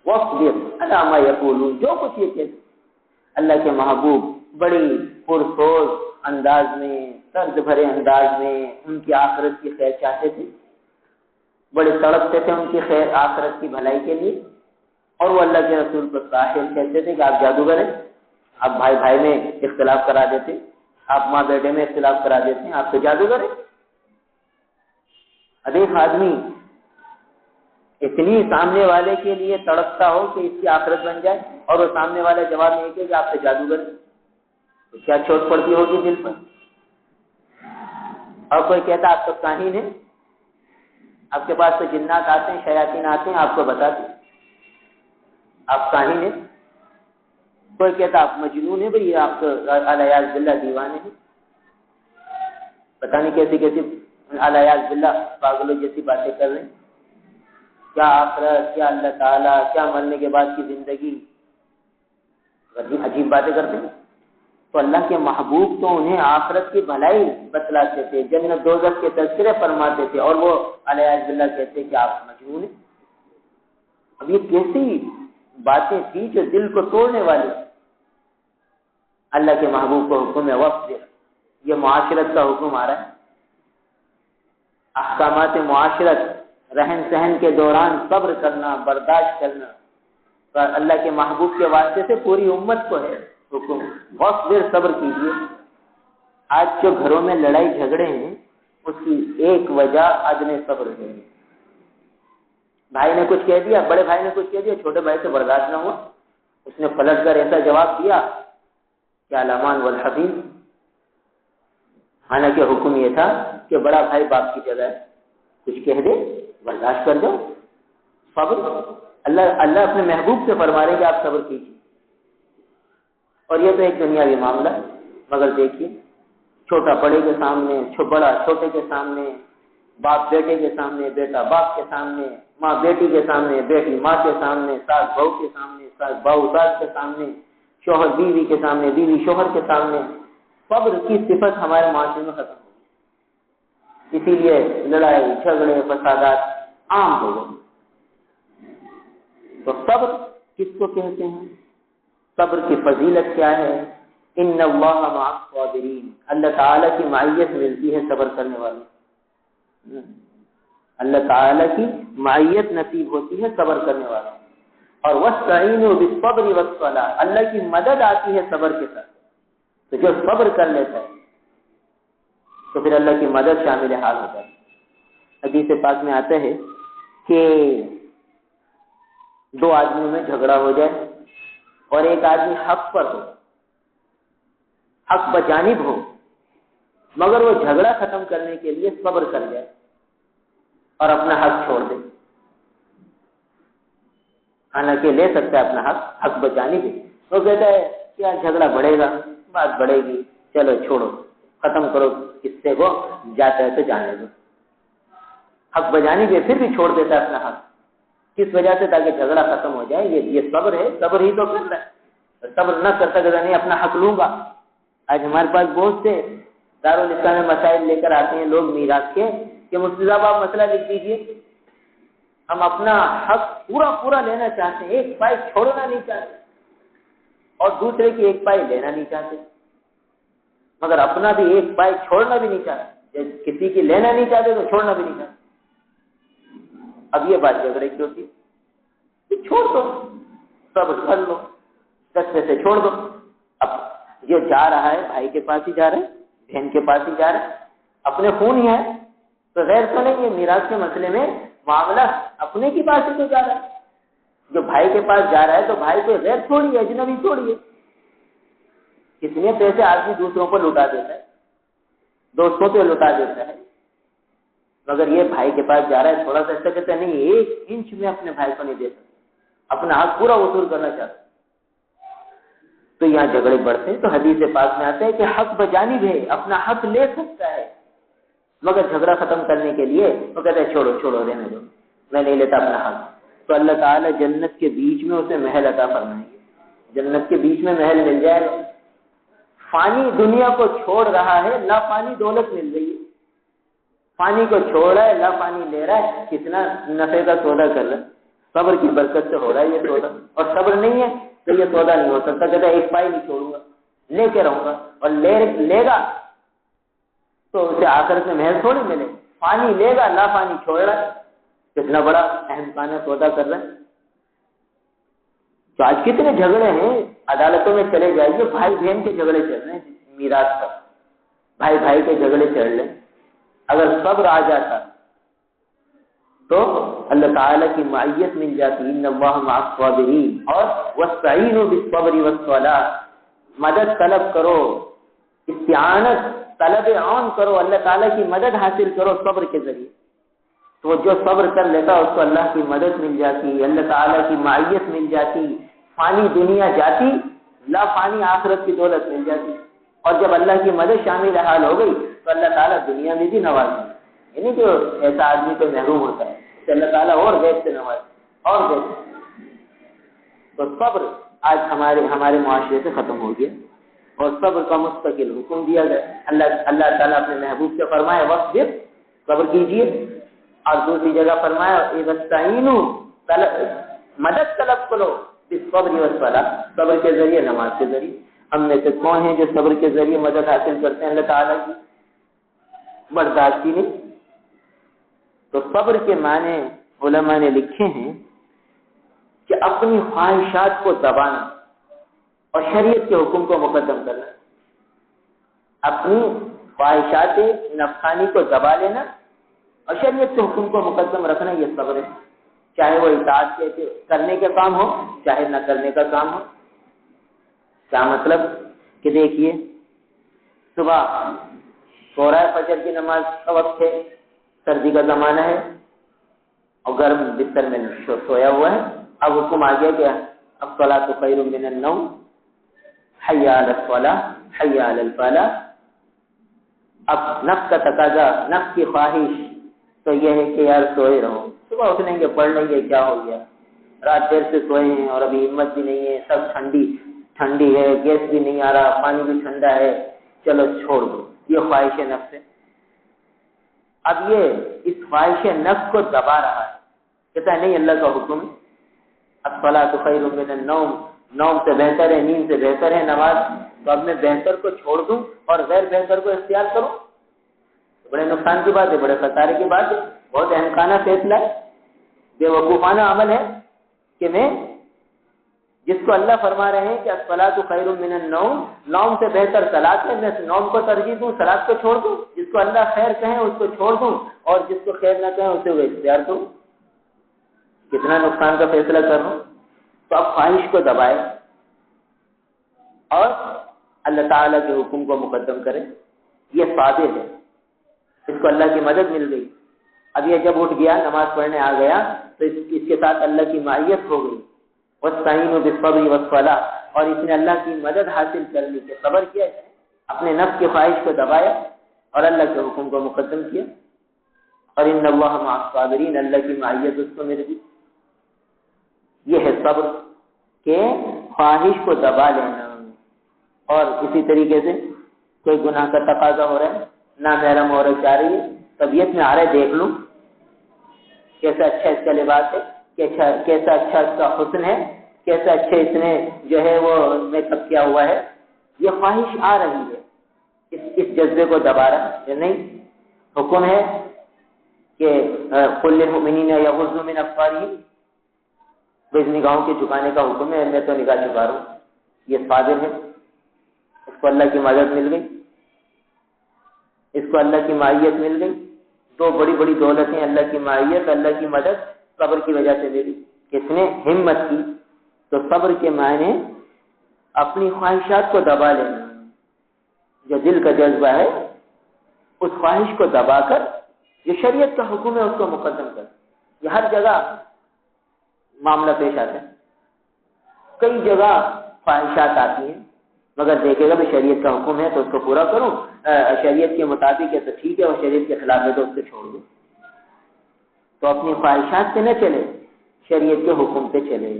وَاصْبِرْ عَلَىٰ مَا يَقُولُونَ، جو کچھ یہ کہتے ہیں. اللہ کے محبوب بڑی پرسوز انداز میں، درد بھرے انداز میں ان کی آخرت کی خیر چاہتے تھے، بڑے تڑپتے تھے ان کی خیر آخرت کی بھلائی کے لیے. اور وہ اللہ کے رسول کو ساحر کہتے تھے کہ آپ جادوگر ہیں، آپ بھائی بھائی میں اختلاف کرا دیتے، آپ ماں بیٹے میں اختلاف کرا دیتے ہیں، آپ تو جادوگر ہیں. اب ایک آدمی اتنی سامنے والے کے لیے تڑپتا ہو کہ اس کی آخرت بن جائے، اور وہ سامنے والا جواب نہیں کہ آپ تو جادوگر ہیں، تو کیا چوٹ پڑتی ہوگی دل پر. اور کوئی کہتا آپ تو کاہن ہیں، آپ کے پاس تو جنات آتے ہیں، شیاطین آتے ہیں، آپ کو بتاتے آپ کاہن ہیں. کوئی کہتا آپ مجنون ہیں، بھئی آپ تو الیاذ باللہ دیوانے ہیں، پتہ نہیں کیسی کیسی الیاذ باللہ پاگلوں جیسی باتیں کر رہے ہیں. کیا آخرت، کیا اللہ تعالیٰ، کیا مرنے کے بعد کی زندگی، عجیب باتیں کرتے ہیں. تو اللہ کے محبوب تو انہیں آخرت کی بھلائی بتلاتے تھے، جنت دوزخ کے تذکرے فرماتے تھے، اور وہ الیاذ باللہ کہتے کہ آپ مجنون ہیں. اب یہ کیسی باتیں تھی جو دل کو توڑنے والی. اللہ کے محبوب کو حکم ہے وقت، یہ معاشرت کا حکم آ رہا ہے. احکامات معاشرت، رہن سہن کے دوران صبر کرنا، برداشت کرنا، اور اللہ کے محبوب کے واسطے سے پوری امت کو ہے حکم وقت دیر صبر کیجیے. آج جو گھروں میں لڑائی جھگڑے ہیں اس کی ایک وجہ عدم صبر ہے. بھائی نے کچھ کہہ دیا، بڑے بھائی نے کچھ کہہ دیا، چھوٹے بھائی سے برداشت نہ ہوا، اس نے پلٹ کر ایسا جواب دیا کیا لامان والحفیظ، حالانکہ حکم یہ تھا کہ بڑا بھائی باپ کی جگہ ہے، کچھ کہہ دے برداشت کر دو، صبر۔ اللہ اپنے محبوب سے فرما رہے کہ آپ صبر کیجیے۔ اور یہ تو ایک دنیاوی معاملہ ہے، مگر دیکھیے چھوٹا بڑے کے سامنے، بڑا چھوٹے کے سامنے، باپ بیٹے کے سامنے، بیٹا باپ کے سامنے، ماں بیٹی کے سامنے، بیٹی ماں کے سامنے، ساس بہو کے سامنے، ساس بہو ساس کے سامنے، شوہر بیوی کے سامنے، بیوی شوہر کے سامنے، صبر کی صفت ہمارے معاشرے میں ختم ہو گئی۔ اسی لیے لڑائی جھگڑے فسادات عام ہو گئے۔ تو صبر کس کو کہتے ہیں؟ صبر کی فضیلت کیا ہے؟ ان اللہ مع الصابرین، اللہ تعالیٰ کی معیت ملتی ہے صبر کرنے والوں، اللہ تعالیٰ کی معیت نصیب ہوتی ہے صبر کرنے والوں، اور واستعینوا بالصبر والصلاۃ، اللہ کی مدد آتی ہے صبر کے ساتھ۔ تو جو صبر کر لیتا ہے تو پھر اللہ کی مدد شامل حال ہوتا ہے۔ حدیث پاک میں آتا ہے کہ دو آدمیوں میں جھگڑا ہو جائے اور ایک آدمی حق پر ہو، حق بجانب ہو، مگر وہ جھگڑا ختم کرنے کے لیے صبر کر جائے اور اپنا حق چھوڑ دے، حالانکہ لے سکتا ہے اپنا حق بجانب ہے، وہ کہتا ہے کیا جھگڑا بڑھے گا، بات بڑھے گی، چلو چھوڑو ختم کرو قصے کو، جاتا ہے تو جانے دو، حق بجانب ہے پھر بھی چھوڑ دیتا ہے اپنا حق، کس وجہ سے؟ تاکہ جھگڑا ختم ہو جائے۔ یہ صبر ہے، صبر ہی تو کر رہا ہے، صبر نہ کرتا کہ نہیں اپنا حق لوں گا۔ آج ہمارے پاس بہت سے دارالاسلام میں مسائل لے کر آتے ہیں لوگ میراث کے کہ مفتی صاحب آپ مسئلہ لکھ دیجیے، ہم اپنا حق پورا لینا چاہتے ہیں، ایک پائی چھوڑنا نہیں چاہتے، اور دوسرے کی ایک پائی لینا نہیں چاہتے، مگر اپنا بھی ایک پائی چھوڑنا بھی نہیں چاہتے، کسی کی لینا نہیں چاہتے تو چھوڑنا بھی نہیں چاہتے۔ اب یہ بات جھگڑے کی ہوتی ہے، چھوڑ دو، صبر کر لو، دستے سے چھوڑ دو۔ اب جو جا رہا ہے بھائی کے پاس ہی جا رہا ہے، بہن کے پاس ہی جا رہا ہے، اپنے خون ہی ہے تو غیر تو نہیں ہے، میراث کے مسئلے میں معاملہ اپنے کے پاس ہی تو جا رہا ہے۔ جو بھائی کے پاس جا رہا ہے تو بھائی کو غیر چھوڑیے، اجنبی چھوڑیے۔ کتنے پیسے آدمی دوسروں کو لٹا دیتا ہے، دوستوں پہ لٹا دیتا ہے، مگر یہ بھائی کے پاس جا رہا ہے، تھوڑا سا ایسا کہتا ہے نہیں ایک انچ میں اپنے بھائی کو نہیں دے سکتا، اپنا حق پورا وصول کرنا چاہتا ہے، تو یہاں جھگڑے بڑھتے ہیں۔ تو حدیث پاک میں آتا ہے کہ حق بجانب ہے، اپنا حق لے سکتا ہے، مگر جھگڑا ختم کرنے کے لیے وہ کہتا ہے چھوڑو رہنے دو، میں نہیں لیتا اپنا حق۔ تو اللہ تعالیٰ جنت کے بیچ میں اسے محل عطا فرمائیں گے، جنت کے بیچ میں محل مل جائے گا۔ فانی دنیا کو چھوڑ رہا ہے، لا فانی دولت مل رہی ہے، پانی کو چھوڑ رہا ہے، لا پانی لے رہا ہے، کتنا نفع کا سودا کر رہا ہے، صبر کی برکت سے ہو رہا ہے یہ سودا، اور صبر نہیں ہے تو یہ سودا نہیں ہو سکتا۔ کہتا ہے ایک پائی نہیں چھوڑوں گا، لے کے رہوں گا، اور لے گا تو اسے آخرت میں محل تھوڑی ملے، پانی لے گا، لا پانی چھوڑ رہا ہے، کتنا بڑا اہم کانا سودا کر رہا ہے۔ تو آج کتنے جھگڑے ہیں، عدالتوں میں چلے جائیے، بھائی بہن کے جھگڑے چل رہے ہیں میراث پر، بھائی کے جھگڑے چل رہے ہیں۔ اگر صبر آ جاتا تو اللہ تعالیٰ کی معیت مل جاتی، ان اللہ مع الصابرین، اور واستعینوا بالصبر والصلاۃ، مدد طلب کرو، استعانت طلب عون کرو، اللہ تعالیٰ کی مدد حاصل کرو صبر کے ذریعے۔ تو جو صبر کر لیتا اس کو اللہ کی مدد مل جاتی، اللہ تعالیٰ کی معیت مل جاتی، فانی دنیا جاتی، لا فانی آخرت کی دولت مل جاتی۔ اور جب اللہ کی مدد شامل حال ہو گئی تو اللہ تعالیٰ دنیا میں بھی نوازے، یعنی جو ایسا آدمی کو محروم ہوتا ہے تو اللہ تعالیٰ اور غیب سے نوازے، اور غیب سے۔ تو صبر آج ہمارے معاشرے سے ختم ہو گیا، اور صبر کا مستقل حکم دیا گیا۔ اللہ تعالیٰ اپنے محبوب سے فرمائے وصبر، صبر کیجیے، اور دوسری جگہ فرمایا واستعینوا، مدد طلب کرو بالصبر والصلاۃ، صبر کے ذریعے، نماز کے ذریعے۔ ہم میں سے کون ہیں جو صبر کے ذریعے مدد حاصل کرتے ہیں اللہ تعالیٰ کی؟ برداشتی نہیں۔ تو صبر کے معنی علماء نے لکھے ہیں کہ اپنی خواہشات کو دبانا اور شریعت کے حکم کو مقدم کرنا، اپنی خواہشات نفسانی کو دبا لینا اور شریعت کے حکم کو مقدم رکھنا، یہ صبر ہے۔ چاہے وہ اطاعت کے کرنے کا کام ہو چاہے نہ کرنے کا کام ہو۔ کیا مطلب کہ دیکھیے صبح سو رہا ہے، فجر کی نماز کا وقت ہے، سردی کا زمانہ ہے اور گرم بستر میں سویا ہوا ہے، اب حکم آ گیا کیا الصلاۃ خیر من النوم، حی علی الصلاۃ حی علی الفلاح۔ اب نفس کا تقاضا، نفس کی خواہش تو یہ ہے کہ یار سوئے رہو، صبح اٹھیں گے پڑھ لیں گے، کیا ہو گیا، رات دیر سے سوئے ہیں اور ابھی ہمت بھی نہیں ہے، سب ٹھنڈی ہے، گیس بھی نہیں آ رہا، پانی بھی ٹھنڈا ہے، چلو چھوڑ دو، یہ خواہش نفس ہے۔ اب یہ اس خواہش نفس کو دبا رہا ہے، کہتا ہے نہیں اللہ کا حکم ہے الصلاۃ خیر من النوم، نوم سے بہتر ہے، نیند سے بہتر ہے نماز، تو اب میں بہتر کو چھوڑ دوں اور غیر بہتر کو اختیار کروں، بڑے نقصان کی بات ہے، بڑے خسارے کی بات ہے، بہت احمقانہ فیصلہ ہے، بے وقوفانہ عمل ہے کہ میں جس کو اللہ فرما رہے ہیں کہ الصلاۃ خیر من النوم، نوم سے بہتر صلاۃ ہے، میں نوم کو ترجیح دوں، صلاۃ کو چھوڑ دوں، جس کو اللہ خیر کہیں اس کو چھوڑ دوں اور جس کو خیر نہ کہیں اسے وہ اختیار کروں، کتنا نقصان کا فیصلہ کر رہا ہوں۔ تو اب خواہش کو دبائے اور اللہ تعالیٰ کے حکم کو مقدم کرے، یہ صابر ہے، اس کو اللہ کی مدد مل گئی۔ اب یہ جب اٹھ گیا نماز پڑھنے آ گیا تو اس کے ساتھ اللہ کی معیت ہو گئی، وَاسْتَعِینُوا بِالصَّبْرِ وَالصَّلَاةِ، اور اس نے اللہ کی مدد حاصل کر لی کہ صبر کیا، اپنے نفس کی خواہش کو دبایا اور اللہ کے حکم کو مقدم کیا، اور ان اللہ مع الصابرین، اللہ کی معیت اس کو مل گئی۔ یہ ہے صبر کہ خواہش کو دبا لینا، اور اسی طریقے سے کوئی گناہ کا تقاضا ہو رہا ہے، نامحرم عورت چاہ رہی ہے، طبیعت میں آ رہا ہے دیکھ لوں کیسا اچھا اس کا لباس ہے، کیسا اچھا اس کا حسن ہے، کیسا اچھا اس نے جو ہے وہ میک اپ کیا ہوا ہے، یہ خواہش آ رہی ہے، اس جذبے کو دبا رہا ہے نہیں، حکم ہے کہ قل للمؤمنین یغضوا من ابصارہم، اس نگاہوں کے جھکانے کا حکم ہے، میں تو نگاہ جھکا رہا ہوں، یہ صابر ہے، اس کو اللہ کی مدد مل گئی، اس کو اللہ کی معیت مل گئی، دو بڑی بڑی دولتیں، اللہ کی معیت، اللہ کی مدد، صبر کی وجہ سے ملی۔ اس نے ہمت کی، تو صبر کے معنی اپنی خواہشات کو دبا لینا، جو دل کا جذبہ ہے اس خواہش کو دبا کر جو شریعت کا حکم ہے اس کو مقدم کر۔ یہ ہر جگہ معاملہ پیش آتا ہے، کئی جگہ خواہشات آتی ہیں، مگر دیکھے گا بھی شریعت کا حکم ہے تو اس کو پورا کروں، شریعت کے مطابق ہے تو ٹھیک ہے، اور شریعت کے خلاف ہے تو اس کو چھوڑ دوں۔ تو اپنی خواہشات سے نہ چلے، شریعت کے حکم پہ چلے،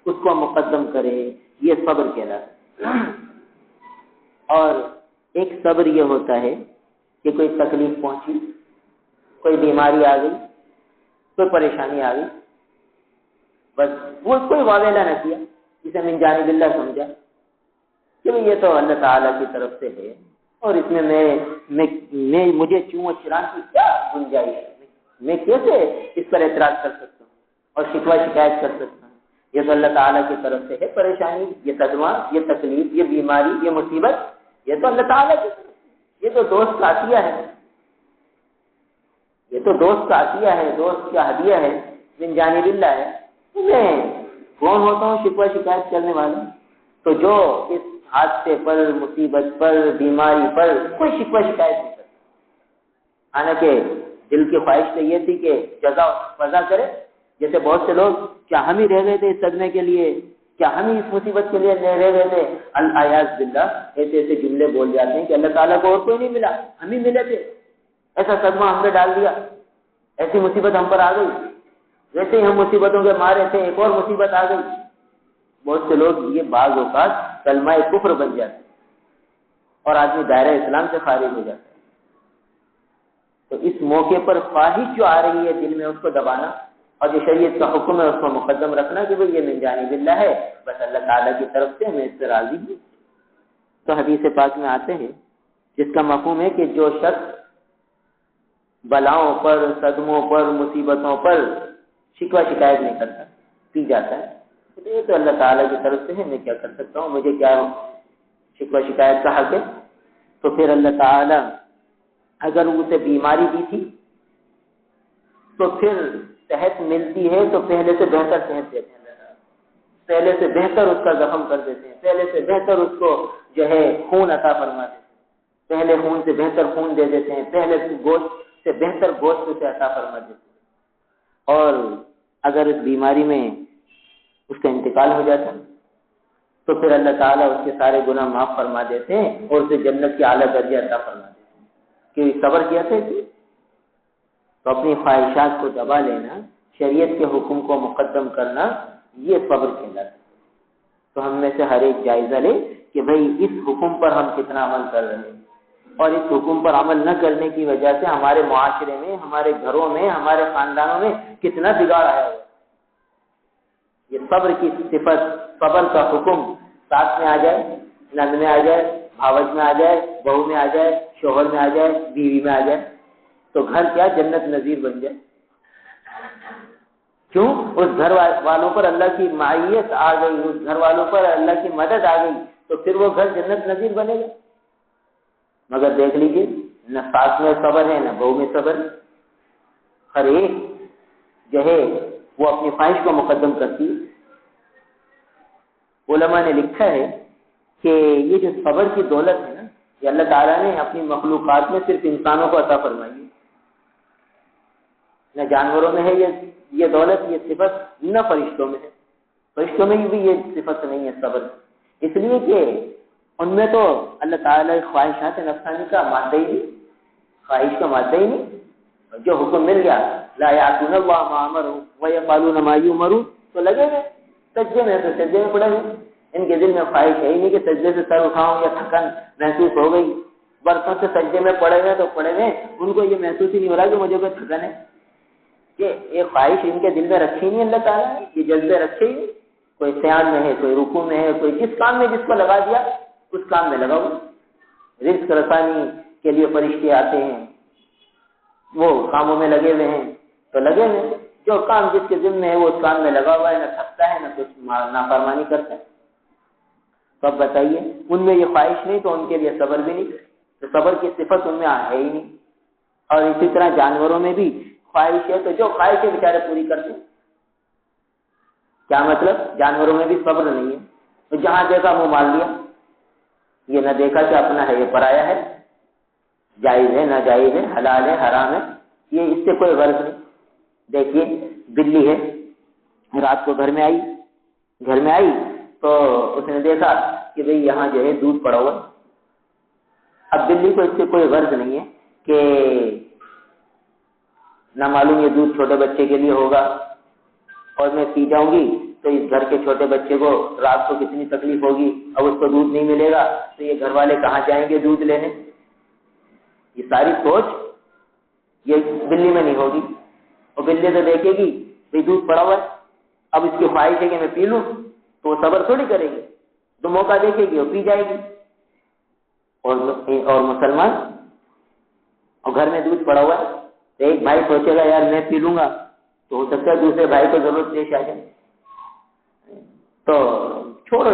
اس کو مقدم کرے، یہ صبر کہلاتا ہے۔ اور ایک صبر یہ ہوتا ہے کہ کوئی تکلیف پہنچی، کوئی بیماری آ گئی، کوئی پریشانی آ گئی، بس وہ کوئی واویلا نہ کیا، اسے من جانب اللہ سمجھا کہ یہ تو اللہ تعالیٰ کی طرف سے ہے، اور اس میں مجھے چوں و چران کی کیا گنجائش ہے، میں کیسے اس پر اعتراض کر سکتا ہوں اور شکوہ شکایت کر سکتا ہوں، یہ تو اللہ تعالیٰ کی طرف سے ہے، پریشانی، یہ صدمہ، یہ تکلیف، یہ بیماری، یہ مصیبت، یہ تو اللہ تعالیٰ کی طرف سے، یہ تو دوست کا عطیہ ہے، یہ تو دوست کا عطیہ ہے، دوست کا ہدیہ ہے، من جانب اللہ ہے، میں کون ہوتا ہوں شکوہ شکایت کرنے والا؟ تو جو اس حادثے پر، مصیبت پر، بیماری پر کوئی شکوہ شکایت نہیں کرتا، حالانکہ دل کی خواہش تو یہ تھی کہ جزا فضا کرے، جیسے بہت سے لوگ کیا ہم ہی رہ گئے تھے اس صدمے کے لیے، کیا ہم ہی اس مصیبت کے لیے رہ گئے تھے، الیاذ باللہ، ایسے جملے بول جاتے ہیں کہ اللہ تعالیٰ کو اور کوئی نہیں ملا، ہم ہی ملے تھے، ایسا صدمہ ہم نے ڈال دیا، ایسی مصیبت ہم پر آ گئی، ویسے ہی ہم مصیبتوں کے مارے تھے، ایک اور مصیبت آ گئی۔ بہت سے لوگ یہ بعض اوقات کلمہ کفر بن جاتے ہیں اور آدمی دائرہ اسلام سے خارج ہو جاتا ہے۔ تو اس موقع پر خواہش جو آ رہی ہے دل میں اس کو دبانا، اور جو شریعت کا حکم ہے اس کو مقدم رکھنا کہ بھئی یہ من جانب اللہ ہے، بس اللہ تعالیٰ کی طرف سے میں اس سے راضی ہوں۔ تو حدیث پاک میں آتے ہیں جس کا مفہوم ہے کہ جو شخص بلاؤں پر، صدموں پر، مصیبتوں پر شکوہ شکایت نہیں کرتا، پی جاتا ہے، تو یہ تو اللہ تعالیٰ کی طرف سے ہے، میں کیا کر سکتا ہوں، مجھے کیا شکوہ شکایت کا حق ہے۔ تو پھر اللہ تعالیٰ اگر اسے بیماری دی تھی تو پھر صحت ملتی ہے تو پہلے سے بہتر صحت دیتے ہیں اللہ تعالیٰ، پہلے سے بہتر اس کا زخم کر دیتے ہیں، پہلے سے بہتر اس کو جو ہے خون عطا فرما دیتے ہیں، پہلے خون سے بہتر خون دے دیتے ہیں، پہلے سے گوشت سے بہتر گوشت سے عطا فرما دیتے ہیں۔ اور اگر اس بیماری میں اس کا انتقال ہو جاتا تو پھر اللہ تعالیٰ اس کے سارے گناہ معاف فرما دیتے ہیں اور اسے جنت کی اعلیٰ درجہ عطا فرما دیتے ہیں۔ کہ صبر کیا تھا تو اپنی خواہشات کو دبا لینا، شریعت کے حکم کو مقدم کرنا، یہ صبر کہلاتا ہے۔ تو ہم میں سے ہر ایک جائزہ لے کہ بھئی اس حکم پر ہم کتنا عمل کر رہے ہیں، اور اس حکم پر عمل نہ کرنے کی وجہ سے ہمارے معاشرے میں، ہمارے گھروں میں، ہمارے خاندانوں میں کتنا بگاڑ آیا ہوا ہے۔ یہ صبر کی صفت، صبر کا حکم ساتھ میں آ جائے، نند میں آ جائے، بھاوج میں آ جائے، بہو میں آ جائے، شوہر میں آ جائے، بیوی میں آ جائے، تو گھر کیا جنت نظیر بن جائے۔ کیوں؟ اس گھر والوں پر اللہ کی معیت آ گئی، اس گھر والوں پر اللہ کی مدد آ گئی، تو پھر وہ گھر جنت نظیر بنے گا۔ مگر دیکھ لیجیے، نہ ساس میں صبر ہے، نہ بہو میں صبر ہے، ہر ایک جو ہے وہ اپنی خواہش کو مقدم کرتی ہے۔ علماء نے لکھا ہے کہ یہ جو صبر کی دولت ہے نا، یہ اللہ تعالیٰ نے اپنی مخلوقات میں صرف انسانوں کو عطا فرمائی ہے، نہ جانوروں میں ہے یہ دولت، یہ صفت نہ فرشتوں میں ہے، فرشتوں میں بھی یہ صفت نہیں ہے صبر، اس لیے کہ ان میں تو اللہ تعالیٰ خواہشات نفسانی کا مادہ ہی نہیں، خواہش کا مادہ ہی نہیں، جو حکم مل گیا لا یعصون اللہ ما امروا ویفعلون ما یؤمرون، تو لگے گئے سجدے میں، تو سجدے میں پڑے گئے، ان کے دل میں خواہش ہے ہی نہیں کہ سجدے سے سر اٹھاؤں یا تھکن محسوس ہو گئی، برسوں سے سجدے میں پڑے گئے تو پڑے گئے، ان کو یہ محسوس ہی نہیں ہو رہا کہ مجھے کوئی تھکن ہے، کہ یہ خواہش ان کے دل میں رکھی نہیں اللہ تعالیٰ نے، یہ جذبے رکھے ہی نہیں، کوئی سیان میں ہے، کوئی رکوع میں ہے، کوئی جس کام میں جس کو لگا دیا اس کام میں لگا ہوا، رزق رسانی کے لیے فرشتے آتے ہیں، وہ کاموں میں لگے ہوئے ہیں، تو لگے ہوئے، جو کام جس کے ذمہ ہے وہ اس کام میں لگا ہوا ہے، نہ تھکتا ہے نہ کچھ نافرمانی کرتا ہے۔ تو اب بتائیے، ان میں یہ خواہش نہیں تو ان کے لیے صبر بھی نہیں، تو صبر کی صفت ان میں ہے ہی نہیں۔ اور اسی طرح جانوروں میں بھی خواہش ہے، تو جو خواہش ہے بیچارے پوری کرتے ہیں۔ کیا مطلب؟ جانوروں میں بھی صبر نہیں ہے، تو جہاں دیکھا منہ مار لیا، یہ نہ دیکھا کہ اپنا ہے یہ پرایا ہے، جائز ہے ناجائز ہے، حلال ہے حرام ہے، یہ اس سے کوئی غرض نہیں۔ دیکھیے بلی ہے، رات کو گھر میں آئی تو اس نے دیکھا کہ بھئی یہاں جو ہے دودھ پڑا ہوا، اب بلی کو اس سے کوئی غرض نہیں ہے کہ نہ معلوم یہ دودھ چھوٹے بچے کے لیے ہوگا اور میں پی جاؤں گی تو اس گھر کے چھوٹے بچے کو رات کو کتنی تکلیف ہوگی، اب اس کو دودھ نہیں ملے گا تو یہ گھر والے کہاں جائیں گے دودھ لینے، یہ ساری سوچ یہ بلی میں نہیں ہوگی۔ اور بلی تو دیکھے گی بھئی دودھ پڑا ہوا ہے، اب اس کی خواہش ہے کہ میں پی لوں، تو وہ صبر تھوڑی کرے گی، تو موقع دیکھے گی اور پی جائے گی۔ اور مسلمان، اور گھر میں دودھ پڑا ہوا ہے تو ایک بھائی سوچے گا یار میں پی لوں گا، تو ہو سکتا ہے دوسرے بھائی کو ضرورت پیش آ جائے، تو چھوڑو،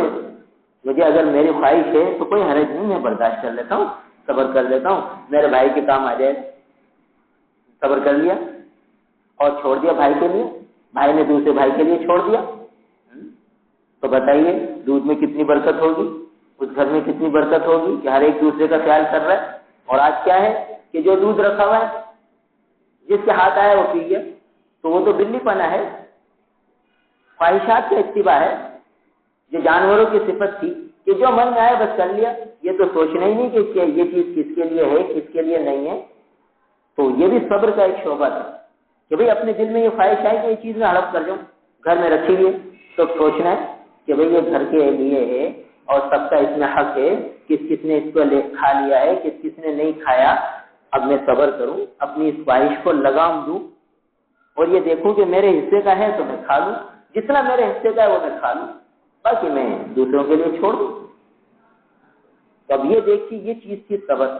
مجھے اگر میری خواہش ہے تو کوئی حرج نہیں، میں برداشت کر لیتا ہوں، صبر کر لیتا ہوں، میرے بھائی کے کام آ جائے، صبر کر لیا اور چھوڑ دیا بھائی کے لیے، بھائی نے دوسرے بھائی کے لیے چھوڑ دیا، تو بتائیے دودھ میں کتنی برکت ہوگی، اس گھر میں کتنی برکت ہوگی کہ ہر ایک دوسرے کا خیال کر رہا ہے۔ اور آج کیا ہے کہ جو دودھ رکھا ہوا ہے جس کے ہاتھ آیا وہ پی گیا، تو وہ تو بلی پنا ہے، خواہشات کا اتباع ہے، جو جانوروں کی صفت تھی کہ جو من میں آئے بس کر لیا، یہ تو سوچنا ہی نہیں کہ یہ چیز کس کے لیے ہے کس کے لیے نہیں ہے۔ تو یہ بھی صبر کا ایک شعبہ تھا کہ بھئی اپنے دل میں یہ خواہش آئی کہ یہ چیز میں ہڑپ کر جاؤں، گھر میں رکھی ہوئی ہے، تو سوچنا ہے کہ بھئی یہ گھر کے لیے ہے اور سب کا اس میں حق ہے، کس کس نے اس کو کھا لیا ہے کس کس نے نہیں کھایا، اب میں صبر کروں، اپنی اس خواہش کو لگام دوں اور یہ دیکھوں کہ میرے حصے کا ہے تو میں کھا لوں، جتنا میرے حصے کا ہے وہ میں کھا لوں، باقی میں دوسروں کے لیے چھوڑ دوں۔ تو اب یہ دیکھیے یہ چیز تھی صبر۔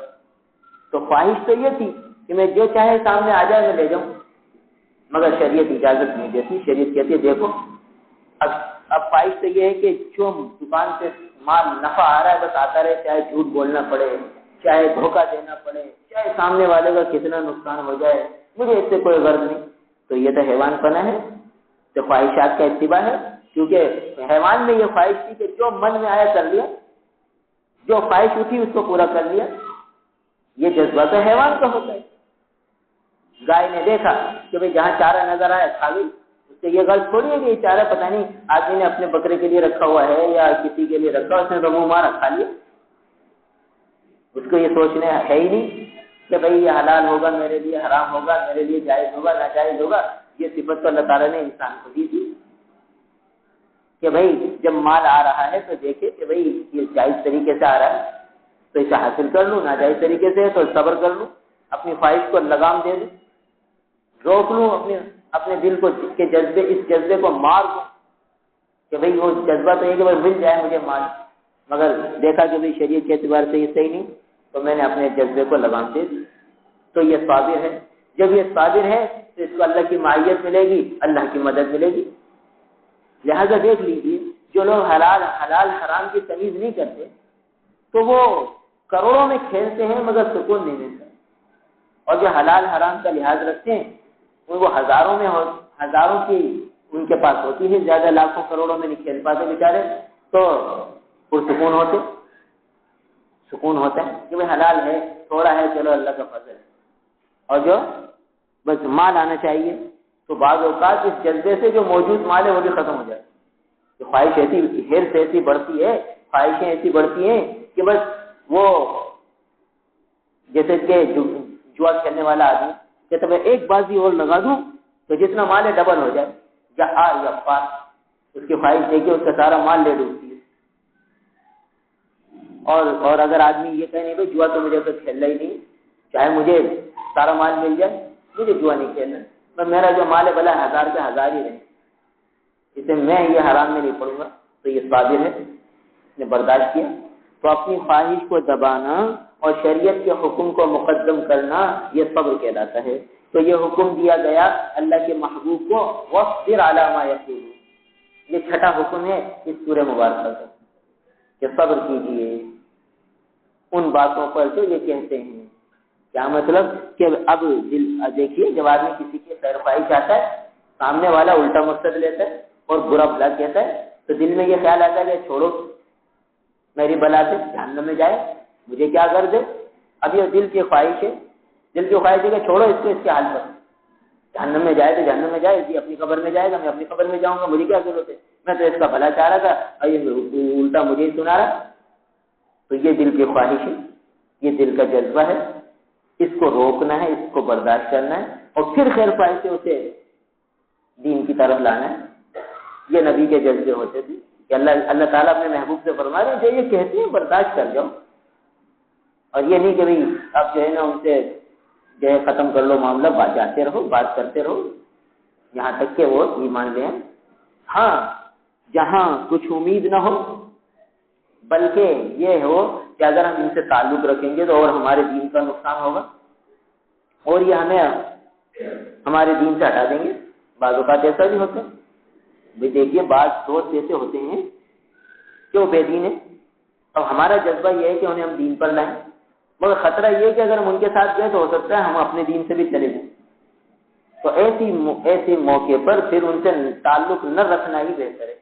تو خواہش تو یہ تھی کہ میں جو چاہے سامنے آ جائے میں لے جاؤں، مگر شریعت اجازت نہیں دیتی، شریعت کہتی ہے دیکھو اب خواہش تو یہ ہے کہ جو دکان سے مال نفع آ رہا ہے بس آتا رہے، چاہے جھوٹ بولنا پڑے، چاہے دھوکہ دینا پڑے، چاہے سامنے والے کا کتنا نقصان ہو جائے، مجھے اس سے کوئی غرض نہیں، تو یہ تو حیوان پنا ہے، تو خواہشات کا اتباع ہے، کیونکہ حیوان میں یہ خواہش تھی کہ جو من میں آیا کر لیا، جو خواہش اٹھی اس کو پورا کر لیا، یہ جذبہ تو حیوان کا ہوتا ہے۔ گائے نے دیکھا کہ بھئی جہاں چارہ نظر آیا کھا گئی، اس سے یہ غلط تھوڑی ہے کہ یہ چارہ پتہ نہیں آدمی نے اپنے بکرے کے لیے رکھا ہوا ہے یا کسی کے لیے رکھا، اس نے تو منہ مارا کھا لیا۔ اس کو یہ سوچنا ہے ہی نہیں کہ بھئی یہ حلال ہوگا میرے لیے، حرام ہوگا میرے لیے، جائز ہوگا ناجائز ہوگا۔ یہ صفت تو اللہ تعالیٰ نے انسان کو دی تھی کہ بھئی جب مال آ رہا ہے تو دیکھے کہ بھئی یہ جائز طریقے سے آ رہا ہے تو اسے حاصل کر لوں، ناجائز طریقے سے تو صبر کر لوں، اپنی خواہش کو لگام دے دوں، روک لوں اپنے دل کو کے جذبے، اس جذبے کو مار دوں کہ بھئی وہ جذبہ تو یہ کہ بھئی مل جائے مجھے مال، مگر دیکھا کہ بھئی شریعت کے اعتبار سے یہ صحیح نہیں تو میں نے اپنے جذبے کو لگام دے دی، تو یہ صابر ہے۔ جب یہ صابر ہے تو اس کو اللہ کی معیت ملے گی، اللہ کی مدد ملے گی۔ لہذا دیکھ لیجیے جو لوگ حلال حرام کی تمیز نہیں کرتے تو وہ کروڑوں میں کھیلتے ہیں مگر سکون نہیں ملتا، اور جو حلال حرام کا لحاظ رکھتے ہیں وہ ہزاروں کی ان کے پاس ہوتی ہے، زیادہ لاکھوں کروڑوں میں نہیں کھیل پاتے بیچارے، تو پرسکون ہوتا ہے کہ بھئی حلال ہے، تھوڑا ہے، چلو اللہ کا فضل ہے۔ اور جو بس مال آنا چاہیے تو بعض اوقات اس جذبے سے جو موجود مال ہے وہ بھی ختم ہو جائے، تو خواہش حرص ایسی بڑھتی ہے، خواہشیں ایسی بڑھتی ہیں کہ بس وہ جیسے کہ جوا کھیلنے والا آدمی کہتا ہے ایک بازی اور لگا دوں تو جتنا مال ہے ڈبل ہو جائے، یا آر یا پار، اس کی خواہش دیکھیے اس کا سارا مال لے ڈوبتی ہے۔ اور اگر آدمی یہ کہے نہیں بھائی جوا تو مجھے تو کھیلنا ہی نہیں، چاہے مجھے سارا مال مل جائے مجھے جوا نہیں کھیلنا، میں میرا جو مال ہے بھلا 1000 کے 1000 ہی رہے، اسے میں یہ حرام میں نہیں پڑوں گا، تو یہ صابر ہے، اس نے برداشت کیا۔ تو اپنی خواہش کو دبانا اور شریعت کے حکم کو مقدم کرنا یہ صبر کہلاتا ہے۔ تو یہ حکم دیا گیا اللہ کے محبوب کو وَاصْبِرْ عَلَىٰ مَا يَقُولُونَ، یہ چھٹا حکم ہے اس سورہ مبارکہ کا کہ صبر کیجیے ان باتوں پر جو یہ کہتے ہیں۔ کیا مطلب کہ اب دل دیکھیے جب آدمی کسی کی خیر خواہی چاہتا ہے، سامنے والا الٹا مقصد لیتا ہے اور برا بھلا کہتا ہے تو دل میں یہ خیال آتا ہے کہ چھوڑو میری بلا سے جہنم میں جائے، مجھے کیا کر دے۔ اب یہ دل کی خواہش ہے، دل کی خواہش ہے کہ چھوڑو اس کو، اس کے حال پر، جہنم میں جائے تو جہنم میں جائے، یہ اپنی قبر میں جائے گا، میں اپنی قبر میں جاؤں گا، مجھے کیا ضرورت ہے، میں تو اس کا بھلا چاہ رہا تھا اور یہ الٹا مجھے ہی سنا رہا۔ تو یہ دل کی خواہش ہے، یہ دل کا جذبہ ہے، اس کو روکنا ہے، اس کو برداشت کرنا ہے، اور پھر خیر خواہش سے اسے دین کی طرف لانا ہے۔ یہ نبی کے جذبے ہوتے تھے کہ اللہ تعالیٰ اپنے محبوب سے فرما رہے ہیں جو یہ کہتے ہیں برداشت کر جاؤ، اور یہ نہیں کہ بھائی اب جو ہے نا ان سے جو ہے ختم کر لو معاملہ، بات جاتے رہو، بات کرتے رہو یہاں تک کہ وہ ایمان لے آئیں۔ ہاں جہاں کچھ امید نہ ہو، بلکہ یہ ہو کہ اگر ہم ان سے تعلق رکھیں گے تو اور ہمارے دین کا نقصان ہوگا اور یہ ہمیں ہمارے دین سے ہٹا دیں گے۔ بعض اوقات ایسا بھی ہوتا ہے، بھائی دیکھیے بعض دوست ایسے ہوتے ہیں کہ وہ بے دین ہے، اب ہمارا جذبہ یہ ہے کہ انہیں ہم دین پر لائیں، مگر خطرہ یہ ہے کہ اگر ہم ان کے ساتھ گئے تو ہو سکتا ہے ہم اپنے دین سے بھی چلے جائیں، تو ایسی موقع پر پھر ان سے تعلق نہ رکھنا ہی بہتر ہے،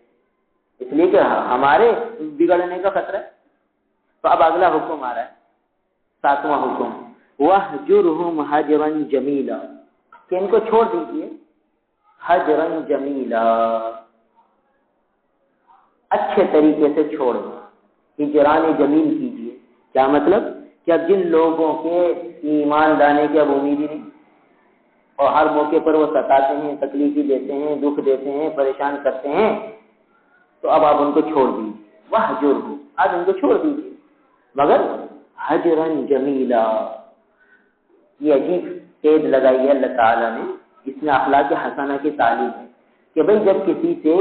اس لیے کہ ہمارے بگڑنے کا خطرہ ہے۔ تو اب اگلا حکم آ رہا ہے، 7واں حکم، وَاهْجُرْهُمْ هَجْرًا جَمِيلًا، کہ ان کو چھوڑ دیجئے حجرًا جمیلا، اچھے طریقے سے چھوڑ دیں، ہجران جمیل کیجئے۔ کیا مطلب کہ اب جن لوگوں کے ایمان لانے کی اب امید ہی نہیں اور ہر موقع پر وہ ستاتے ہیں، تکلیفی دیتے ہیں، دکھ دیتے ہیں، پریشان کرتے ہیں، تو اب آپ ان کو چھوڑ دیجیے، وَاهْجُرْهُمْ، آج ان کو چھوڑ دیجیے، مگر حجرًا جمیلا۔ یہ عجیب قید لگائی ہے اللہ تعالیٰ نے، اس میں اخلاق حسنہ کی تعلیم ہے کہ بھئی جب کسی سے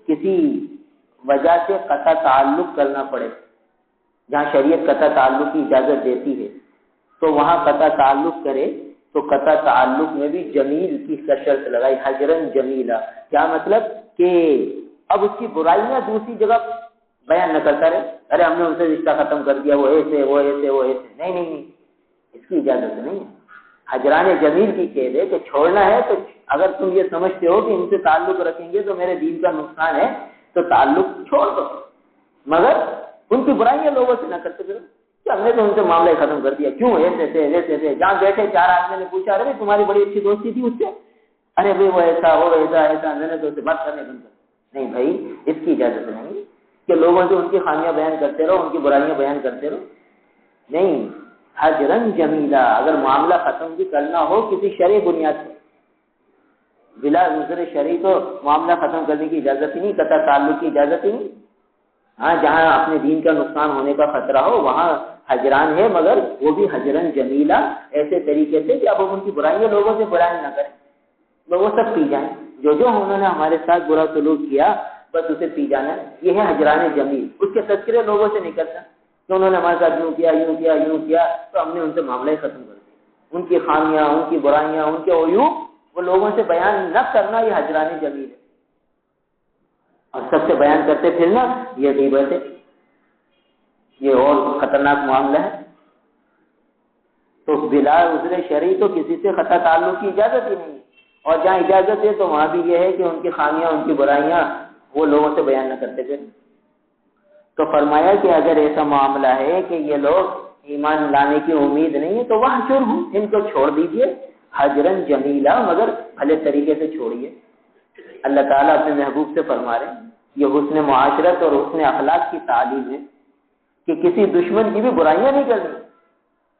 کسی وجہ سے قطع تعلق کرنا پڑے، جہاں شریعت قطع تعلق کی اجازت دیتی ہے تو وہاں قطع تعلق کرے، تو قطع تعلق میں بھی جمیل کی شرط لگائی، حجرًا جمیلا۔ کیا مطلب کہ اب اس کی برائیاں دوسری جگہ بیان نہ کرتا رہے، ارے ہم نے ان سے رشتہ ختم کر دیا، وہ ایسے وہ ایسے وہ ایسے، نہیں، اس کی اجازت نہیں ہے۔ حجران جمیل کی قید ہے کہ چھوڑنا ہے تو اگر تم یہ سمجھتے ہو کہ ان سے تعلق رکھیں گے تو میرے دین کا نقصان ہے تو تعلق چھوڑ دو، مگر ان کی برائیاں لوگوں سے نہ کرتے پھر کہ ہم نے تو ان سے معاملہ ختم کر دیا، کیوں ایسے تھے ویسے تھے، جہاں بیٹھے 4 آدمی نے پوچھا ارے تمہاری بڑی اچھی دوستی تھی اس سے، ارے بھائی وہ ایسا وہ ایسا میں نے تو اسے بات کرنے بند کر، نہیں بھائی اس کی اجازت نہیں کہ لوگوں سے ان کی خامیاں بیان کرتے رہو، ان کی برائیاں بیان کرتے رہو، نہیں، حجرن جمیلا، اگر معاملہ ختم بھی کرنا ہو کسی شرعی بنیاد پر، بلا عذر شرعی تو معاملہ ختم کرنے کی اجازت ہی نہیں، قطع تعلق کی اجازت ہی نہیں۔ ہاں جہاں اپنے دین کا نقصان ہونے کا خطرہ ہو وہاں حجران ہے، مگر وہ بھی حجرن جمیلا، ایسے طریقے سے کہ اب ہم ان کی برائیاں لوگوں سے بیان نہ کریں، وہ سب پی جائیں، جو انہوں نے ہمارے ساتھ برا سلوک کیا بس اسے پی جانا، یہ ہے حجران جمیل۔ اس کے تذکرے لوگوں سے نہیں کرتا کہ انہوں نے ہمارے ساتھ یوں کیا یوں کیا یوں کیا تو ہم نے ان سے معاملہ ہی ختم کر دیا، ان کی خامیاں، ان کی برائیاں، ان کے عیوب وہ لوگوں سے بیان نہ کرنا، یہ حجران جمیل ہے۔ اور سب سے بیان کرتے پھرنا یہ غیبت ہے، یہ اور خطرناک معاملہ ہے۔ تو بلا عذر شرعی تو کسی سے قطع تعلق کی اجازت ہی نہیں، اور جہاں اجازت ہے تو وہاں بھی یہ ہے کہ ان کی خامیاں، ان کی برائیاں وہ لوگوں سے بیان نہ کرتے پھر۔ تو فرمایا کہ اگر ایسا معاملہ ہے کہ یہ لوگ ایمان لانے کی امید نہیں ہے تو وہ حجر ہوں، ان کو چھوڑ دیجئے حجرن جمیلا، مگر بھلے طریقے سے چھوڑیے۔ اللہ تعالیٰ اپنے محبوب سے فرما رہے ہیں، یہ حسن معاشرت اور حسن اخلاق کی تعلیم ہے کہ کسی دشمن کی بھی برائیاں نہیں کرنی۔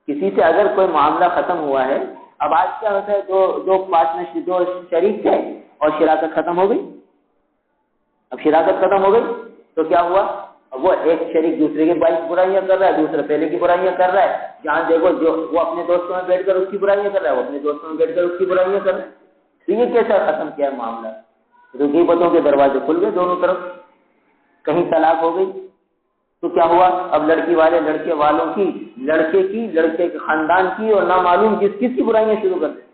کسی سے اگر کوئی معاملہ ختم ہوا ہے، اب آج کیا ہوتا ہے، دو شریک تھے اور شراکت ختم ہو گئی، اب شراکت ختم ہو گئی تو کیا ہوا، اب وہ ایک شریک دوسرے کی برائیاں کر رہا ہے، دوسرا پہلے کی برائیاں کر رہا ہے، جہاں دیکھو جو وہ اپنے دوستوں میں بیٹھ کر اس کی برائیاں کر رہا ہے، وہ اپنے دوستوں میں بیٹھ کر اس کی برائیاں کر رہا ہے، تو یہ کیسا ختم کیا ہے معاملہ؟ تو غیبتوں کے دروازے کھل گئے دونوں طرف، کہیں طلاق ہو گئی تو کیا ہوا، اب لڑکی والے لڑکے والوں کی، لڑکے کے خاندان کی اور نامعلوم کس کی برائیاں شروع کر دیں،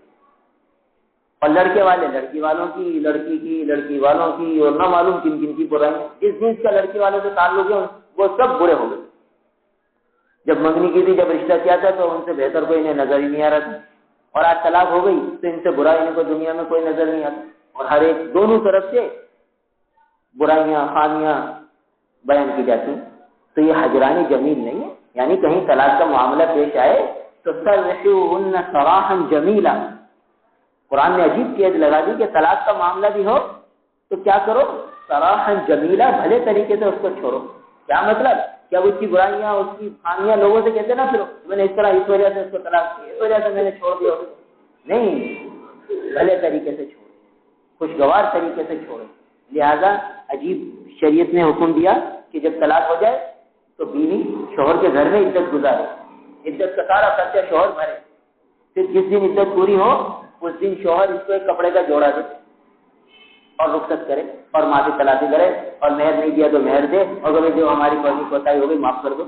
اور لڑکے والے لڑکی والوں کی، لڑکی والوں کی، اور نامعلوم کن کی برائیاں، جس جنس کا لڑکی والوں سے تعلق ہے وہ سب برے ہو گئے۔ جب منگنی کی تھی، جب رشتہ کیا تھا تو ان سے بہتر کوئی انہیں نظر ہی نہیں آ رہا تھا، اور آج طلاق ہو گئی تو ان سے برا انہیں کو دنیا میں کوئی نظر نہیں آتا، اور ہر ایک دونوں طرف سے برائیاں، خامیاں بیان کی جاتی ہیں۔ تو یہ حجران جمیل نہیں ہے، یعنی کہیں طلاق کا معاملہ پیش آئے تو سرحوہن سراحا جمیلا، قرآن نے عجیب قید لگا دی کہ طلاق کا معاملہ بھی ہو تو کیا کرو، سراحا جمیلا، بھلے طریقے سے اس کو چھوڑو۔ کیا مطلب، کیا اس کی برائیاں، اس کی خامیاں لوگوں سے کہتے نہ پھرو، میں نے اس طرح اس وجہ سے اس کو طلاق کی، اس وجہ سے میں نے چھوڑ دیا، نہیں، بھلے طریقے سے چھوڑو، خوشگوار طریقے سے چھوڑو۔ لہذا عجیب شریعت نے حکم دیا کہ جب طلاق ہو جائے تو بیوی شوہر کے گھر میں عدت گزارے، عدت کا سارا خرچہ شوہر بھرے، پھر جس دن عدت پوری ہو اس دن شوہر اس کو ایک کپڑے کا جوڑا دے اور رخصت کرے اور معافی تلافی کرے، اور مہر نہیں دیا تو مہر دے، اور اگر جو ہماری فوجی کوتاہی ہو گئی معاف کر دو،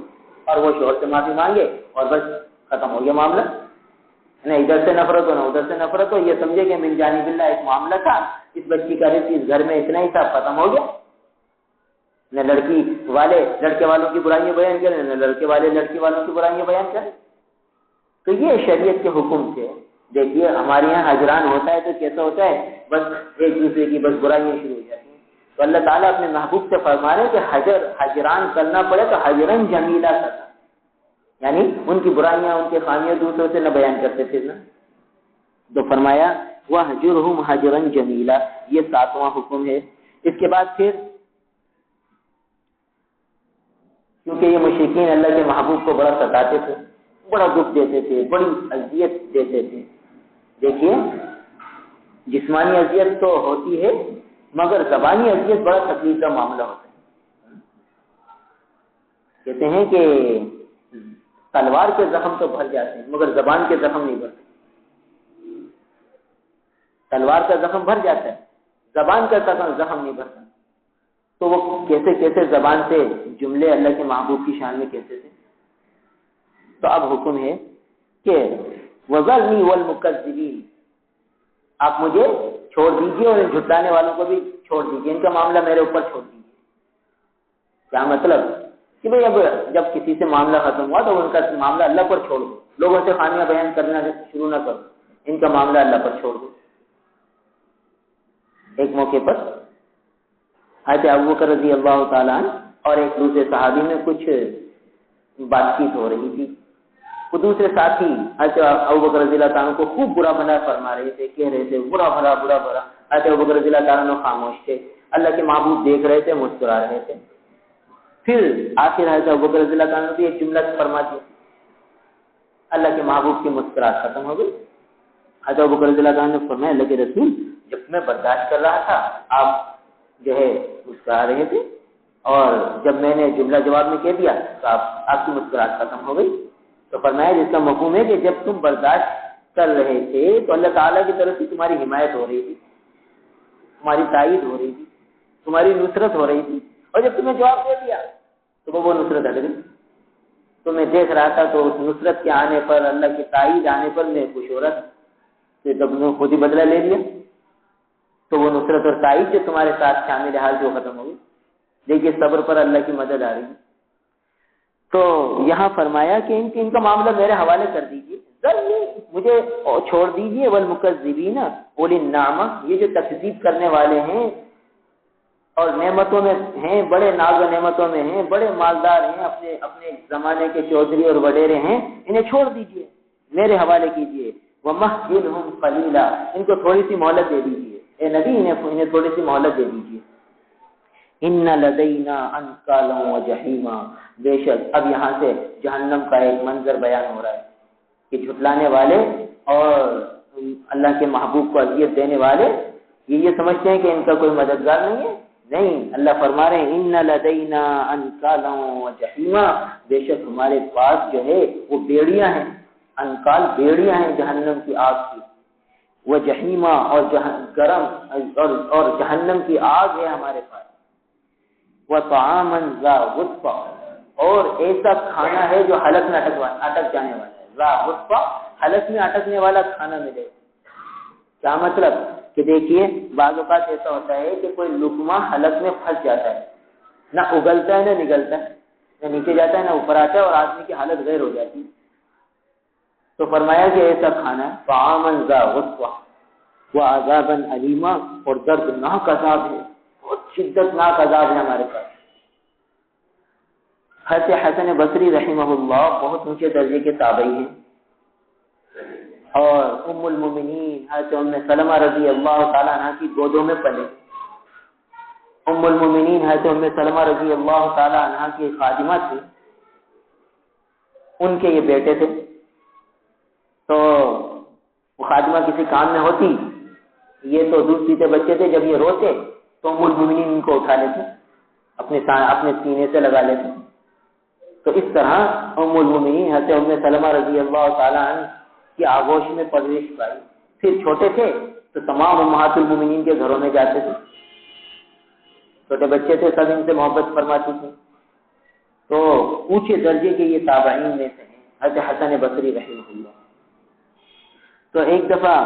اور وہ شوہر سے معافی مانگے اور بس ختم ہو گیا معاملہ۔ نہ ادھر سے نفرت ہو نہ ادھر سے نفرت ہو، یہ سمجھے کہ من جانب اللہ ایک معاملہ تھا، اس بچی کا رزق اس گھر میں اتنا ہی تھا، ختم ہو گیا۔ نہ لڑکی والے لڑکے والوں کی برائیاں بیان کریں، نہ لڑکے والے لڑکی والوں کی برائیاں بیان کریں۔ تو یہ شریعت کے حکم سے دیکھیے، ہمارے یہاں حجران ہوتا ہے تو کیسا ہوتا ہے، بس ایک دوسرے کی بس برائیاں شروع ہو جاتی ہیں۔ تو اللہ تعالیٰ اپنے محبوب سے فرما رہے ہیں کہ حجران کرنا پڑے تو حجرن جمیلا کرنا، یعنی ان کی برائیاں، ان کی خامیاں دوسروں سے نہ بیان کرتے پھرنا۔ تو فرمایا وَهْجُرْهُمْ حَجْرًا جَمِيلًا، یہ 7واں حکم ہے۔ اس کے بعد پھر کیونکہ یہ مشرکین اللہ کے محبوب کو بڑا ستاتے تھے، بڑا دکھ دیتے تھے، بڑی اذیت دیتے تھے۔ دیکھیے، جسمانی اذیت تو ہوتی ہے مگر زبانی اذیت بڑا تکلیف کا معاملہ ہوتا ہے۔ کہتے ہیں کہ تلوار کے زخم تو بھر جاتے ہیں مگر زبان کے زخم نہیں بھرتے۔ تلوار کا زخم بھر جاتا ہے، زبان کا زخم نہیں بھرتا۔ تو وہ کیسے کیسے زبان سے جملے اللہ کے محبوب کی شان میں کہتے تھے۔ تو اب حکم ہے کہ وَذَرْنِي وَالْمُكَذِّبِينَ، آپ مجھے چھوڑ دیجیے اور ان جھٹلانے والوں کو بھی چھوڑ دیجیے، ان کا معاملہ میرے اوپر چھوڑ دیجیے۔ کیا مطلب کہ بھئی اب جب کسی سے معاملہ ختم ہوا تو ان کا معاملہ اللہ پر چھوڑ دو، لوگوں سے خامیاں بیان کرنا شروع نہ کرو، ان کا معاملہ اللہ پر چھوڑ دو۔ ایک موقع پر حضرت ابوبکر رضی اللہ تعالیٰ عنہ اور ایک دوسرے صحابی میں کچھ بات چیت ہو رہی تھی۔ وہ دوسرے ساتھی حضرت ابوبکر رضی اللہ تعالیٰ کو خوب برا بھلا فرما رہے تھے، کہہ رہے تھے برا بھلا برا بھلا۔ حضرت ابوبکر رضی اللہ تعالیٰ خاموش تھے، اللہ کے محبوب دیکھ رہے تھے، مسکرا رہے تھے۔ پھر آخر حضرت ابوبکر رضی اللہ تعالیٰ نے ایک جملہ فرما دیا، اللہ کے محبوب کی مسکراہٹ ختم ہو گئی۔ حضرت ابوبکر رضی اللہ تعالیٰ نے فرمایا اللہ کے رسول، جب میں برداشت کر رہا تھا آپ جو ہے مسکرا رہے تھے، اور جب میں نے جملہ جواب میں کہہ دیا تو آپ کی مسکراہٹ ختم ہو گئی۔ تو فرمایا جس کا مفہوم ہے کہ جب تم برداشت کر رہے تھے تو اللہ تعالیٰ کی طرف سے تمہاری حمایت ہو رہی تھی، تمہاری تائید ہو رہی تھی، تمہاری نصرت ہو رہی تھی، اور جب تمہیں جواب دے دیا تو وہ نصرت ہٹ گئی۔ تو میں دیکھ رہا تھا تو اس نصرت کے آنے پر، اللہ کی تائید آنے پر میں خوش ہو رہا تھا، تو جب نے خود ہی بدلہ لے لیا تو وہ نصرت اور تائید جو تمہارے ساتھ شامل حال جو ختم ہو گئی۔ دیکھیے صبر پر اللہ کی مدد آ رہی ہے۔ تو یہاں فرمایا کہ ان کا معاملہ میرے حوالے کر دیجیے، مجھے چھوڑ دیجیے، والمکذبین اولی النعمہ، یہ جو تکذیب کرنے والے ہیں اور نعمتوں میں ہیں، بڑے ناز و نعمتوں میں ہیں، بڑے مالدار ہیں، اپنے زمانے کے چودھری اور وڈیرے ہیں، انہیں چھوڑ دیجیے، میرے حوالے کیجیے۔ وَمَهِّلْهُمْ قَلِيلًا، ان کو تھوڑی سی مہلت دے دیجیے، اے نبی انہیں تھوڑی سی مہلت دے دیجیے۔ ان لدینا انکالا وجحیما، بے شک اب یہاں سے جہنم کا ایک منظر بیان ہو رہا ہے کہ جھٹلانے والے اور اللہ کے محبوب کو اذیت دینے والے یہ سمجھتے ہیں کہ ان کا کوئی مددگار نہیں ہے۔ نہیں، اللہ فرما رہے ہیں ان لدینا انکالا وجحیما، بے شک ہمارے پاس جو ہے وہ بیڑیاں ہیں، انکال بیڑیاں ہیں جہنم کی آگ کی، وجحیما اور گرم اور جہنم کی آگ ہے ہمارے پاس، وطعاما ذا غصہ، اور ایسا کھانا ہے جو حلق میں اٹک جانے والا ہے، ذا غصہ، حلق میں اٹکنے والا کھانا ملے۔ کیا مطلب کہ دیکھیے بعض اوقات ایسا ہوتا ہے کہ کوئی لقمہ حلق میں پھنس جاتا ہے، نہ اگلتا ہے نہ نگلتا ہے، نہ نیچے جاتا ہے نہ اوپر آتا ہے، اور آدمی کی حالت غیر ہو جاتی ہے۔ تو فرمایا کہ ایسا کھانا ہے طعاما ذا غصہ وعذابا علیما، اور دردناک عذاب ہے، بہت شدت ناک عذاب ہے ہمارے پاس۔ حضرت حسن بصری رحمہ اللہ بہت اونچے درجے کے تابعی ہیں، اور ام المومنین حضرت ام سلمہ رضی اللہ تعالیٰ عنہ کی گودوں میں پلے۔ ام المومنین حضرت ام سلمہ رضی اللہ تعالیٰ عنہ کی خادمہ تھی، ان کے یہ بیٹے تھے، تو وہ خادمہ کسی کام میں ہوتی، یہ تو دودھ پیتے بچے تھے، جب یہ روتے تو ام المومنین ان کو اٹھا لیتے، اپنے سینے سے لگا لیتے۔ تو اس طرح ام المومنین حضرت ام سلمہ رضی اللہ تعالیٰ عنہ کی آغوش میں پرورش پائی۔ پھر چھوٹے تھے تو تمام امہات المومنین کے گھروں میں جاتے تھے، چھوٹے بچے تھے، سب ان سے محبت فرماتی تھی۔ تو اونچے درجے کے یہ تابعین میں سے ہیں حضرت حسن بصری رحمہ اللہ۔ تو ایک دفعہ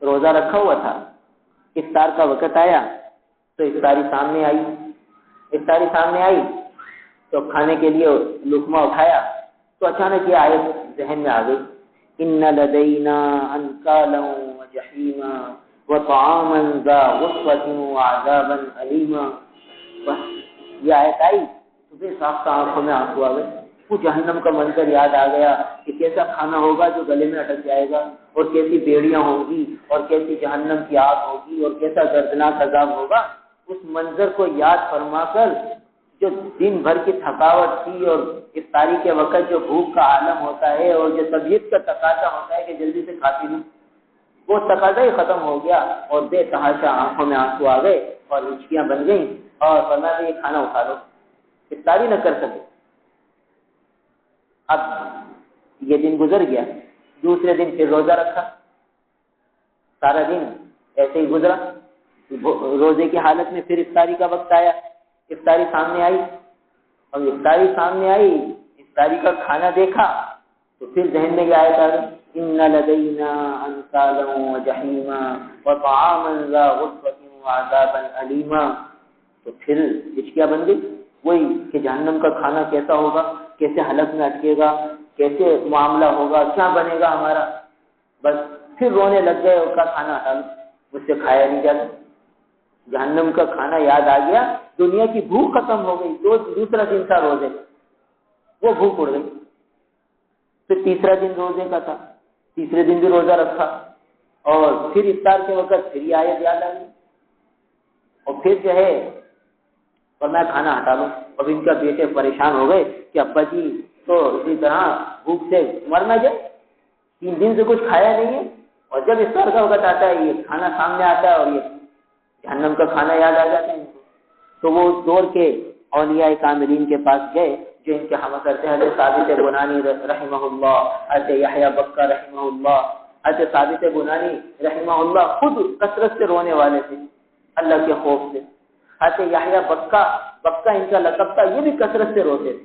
روزہ رکھا ہوا تھا، افطار کا وقت آیا تو افطاری سامنے آئی تو کھانے کے لیے لقمہ اٹھایا تو اچانک یہ آیت ذہن میں آ گئی، ان لدینا انکالا وجحیما وطعاما ذا غصة وعذابا علیما۔ بس یہ آیت آئی تو پھر صاف آنکھوں میں آنسو آ گئے، وہ جہنم کا منظر یاد آ گیا کہ کیسا کھانا ہوگا جو گلے میں اٹک جائے گا، اور کیسی بیڑیاں ہوں گی، اور کیسی جہنم کی آگ ہوگی، اور کیسا دردناک عذاب ہوگا۔ اس منظر کو یاد فرما کر جو دن بھر کی تھکاوٹ تھی، اور افطاری کے وقت جو بھوک کا عالم ہوتا ہے، اور جو طبیعت کا تقاضا ہوتا ہے کہ جلدی سے کھاتی لوں، وہ تقاضا ہی ختم ہو گیا، اور بے تحاشا آنکھوں میں آنسو آ گئے اور ہچکیاں بن گئیں، اور فرمایا یہ کھانا اٹھا لو، افطاری نہ کر سکے۔ اب یہ دن گزر گیا، دوسرے دن پھر روزہ رکھا، سارا دن ایسے ہی گزرا، روزے کی حالت میں پھر افطاری کا وقت آیا، افطاری سامنے آئی، اور افطاری کا کھانا دیکھا تو پھر ذہن میں یہ آیت آ گئی، ان لدینا انکالا وجحیما وطعاما ذا غصة وعذابا علیما۔ تو پھر ہچکیاں بن گئی، وہی کہ جہنم کا کھانا کیسا ہوگا، کیسے حلق میں اٹکے گا، کیسے معاملہ ہوگا، کیا بنے گا ہمارا۔ بس پھر رونے لگ گئے اور کہا کھانا ہٹا لو، مجھ سے کھایا نہیں جاتا۔ جہنم کا کھانا یاد آ گیا، دنیا کی بھوک ختم ہو گئی، دوسرا دن تھا روزے کا، وہ بھوک اڑ گئی۔ پھر تیسرا دن روزے کا تھا، تیسرے دن بھی روزہ رکھا، اور پھر افطار کے وقت پھر یہ آیت یاد آ گئی، اور پھر جو ہے فرمایا کھانا ہٹا لو۔ اب ان کا بیٹے پریشان ہو گئے کہ ابا جی تو اسی طرح بھوک سے مر نہ جائے، 3 دن سے کچھ کھایا نہیں ہے، اور جب افطار کا وقت آتا ہے یہ کھانا سامنے آتا ہے اور یہ جہنم کا کھانا یاد آ جاتا ہے۔ تو وہ اس دور کے اولیاء کاملین کے پاس گئے جو ان کے ہم کرتے ہیں، حضرت ثابت بنانی رحمہ اللہ، حضرت یحییٰ بکا رحمہ اللہ۔ حضرت ثابت بنانی رحمہ اللہ خود کثرت سے رونے والے تھے اللہ کے خوف سے۔ حضرت یحییٰ بکا ان کا لقب تھا، یہ بھی کثرت سے روتے تھے۔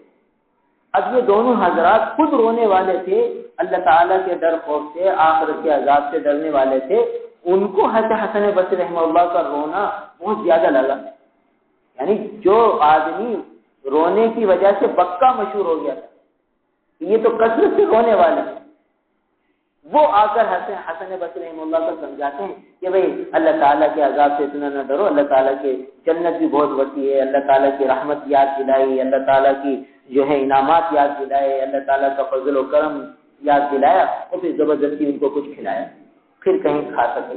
اب یہ دونوں حضرات خود رونے والے تھے، اللہ تعالیٰ کے ڈر خوف سے، آخرت کے عذاب سے ڈرنے والے تھے۔ ان کو حضرت حسن بصری رحمہ اللہ کا رونا بہت زیادہ لگا، یعنی جو آدمی رونے کی وجہ سے بکا مشہور ہو گیا تھا، یہ تو کثرت سے رونے والے ہیں، وہ آ کر حسن بصری رحمہ اللہ کو سمجھاتے ہیں کہ بھئی اللہ تعالیٰ کے عذاب سے اتنا نہ ڈرو، اللہ تعالیٰ کی جنت بھی بہت وسیع ہے، اللہ تعالیٰ کی رحمت یاد دلائی، اللہ تعالیٰ کی جو ہے انعامات یاد دلائے، اللہ تعالیٰ کا فضل و کرم یاد دلایا، اور پھر زبردستی ان کو کچھ کھلایا، پھر کہیں کھا سکے،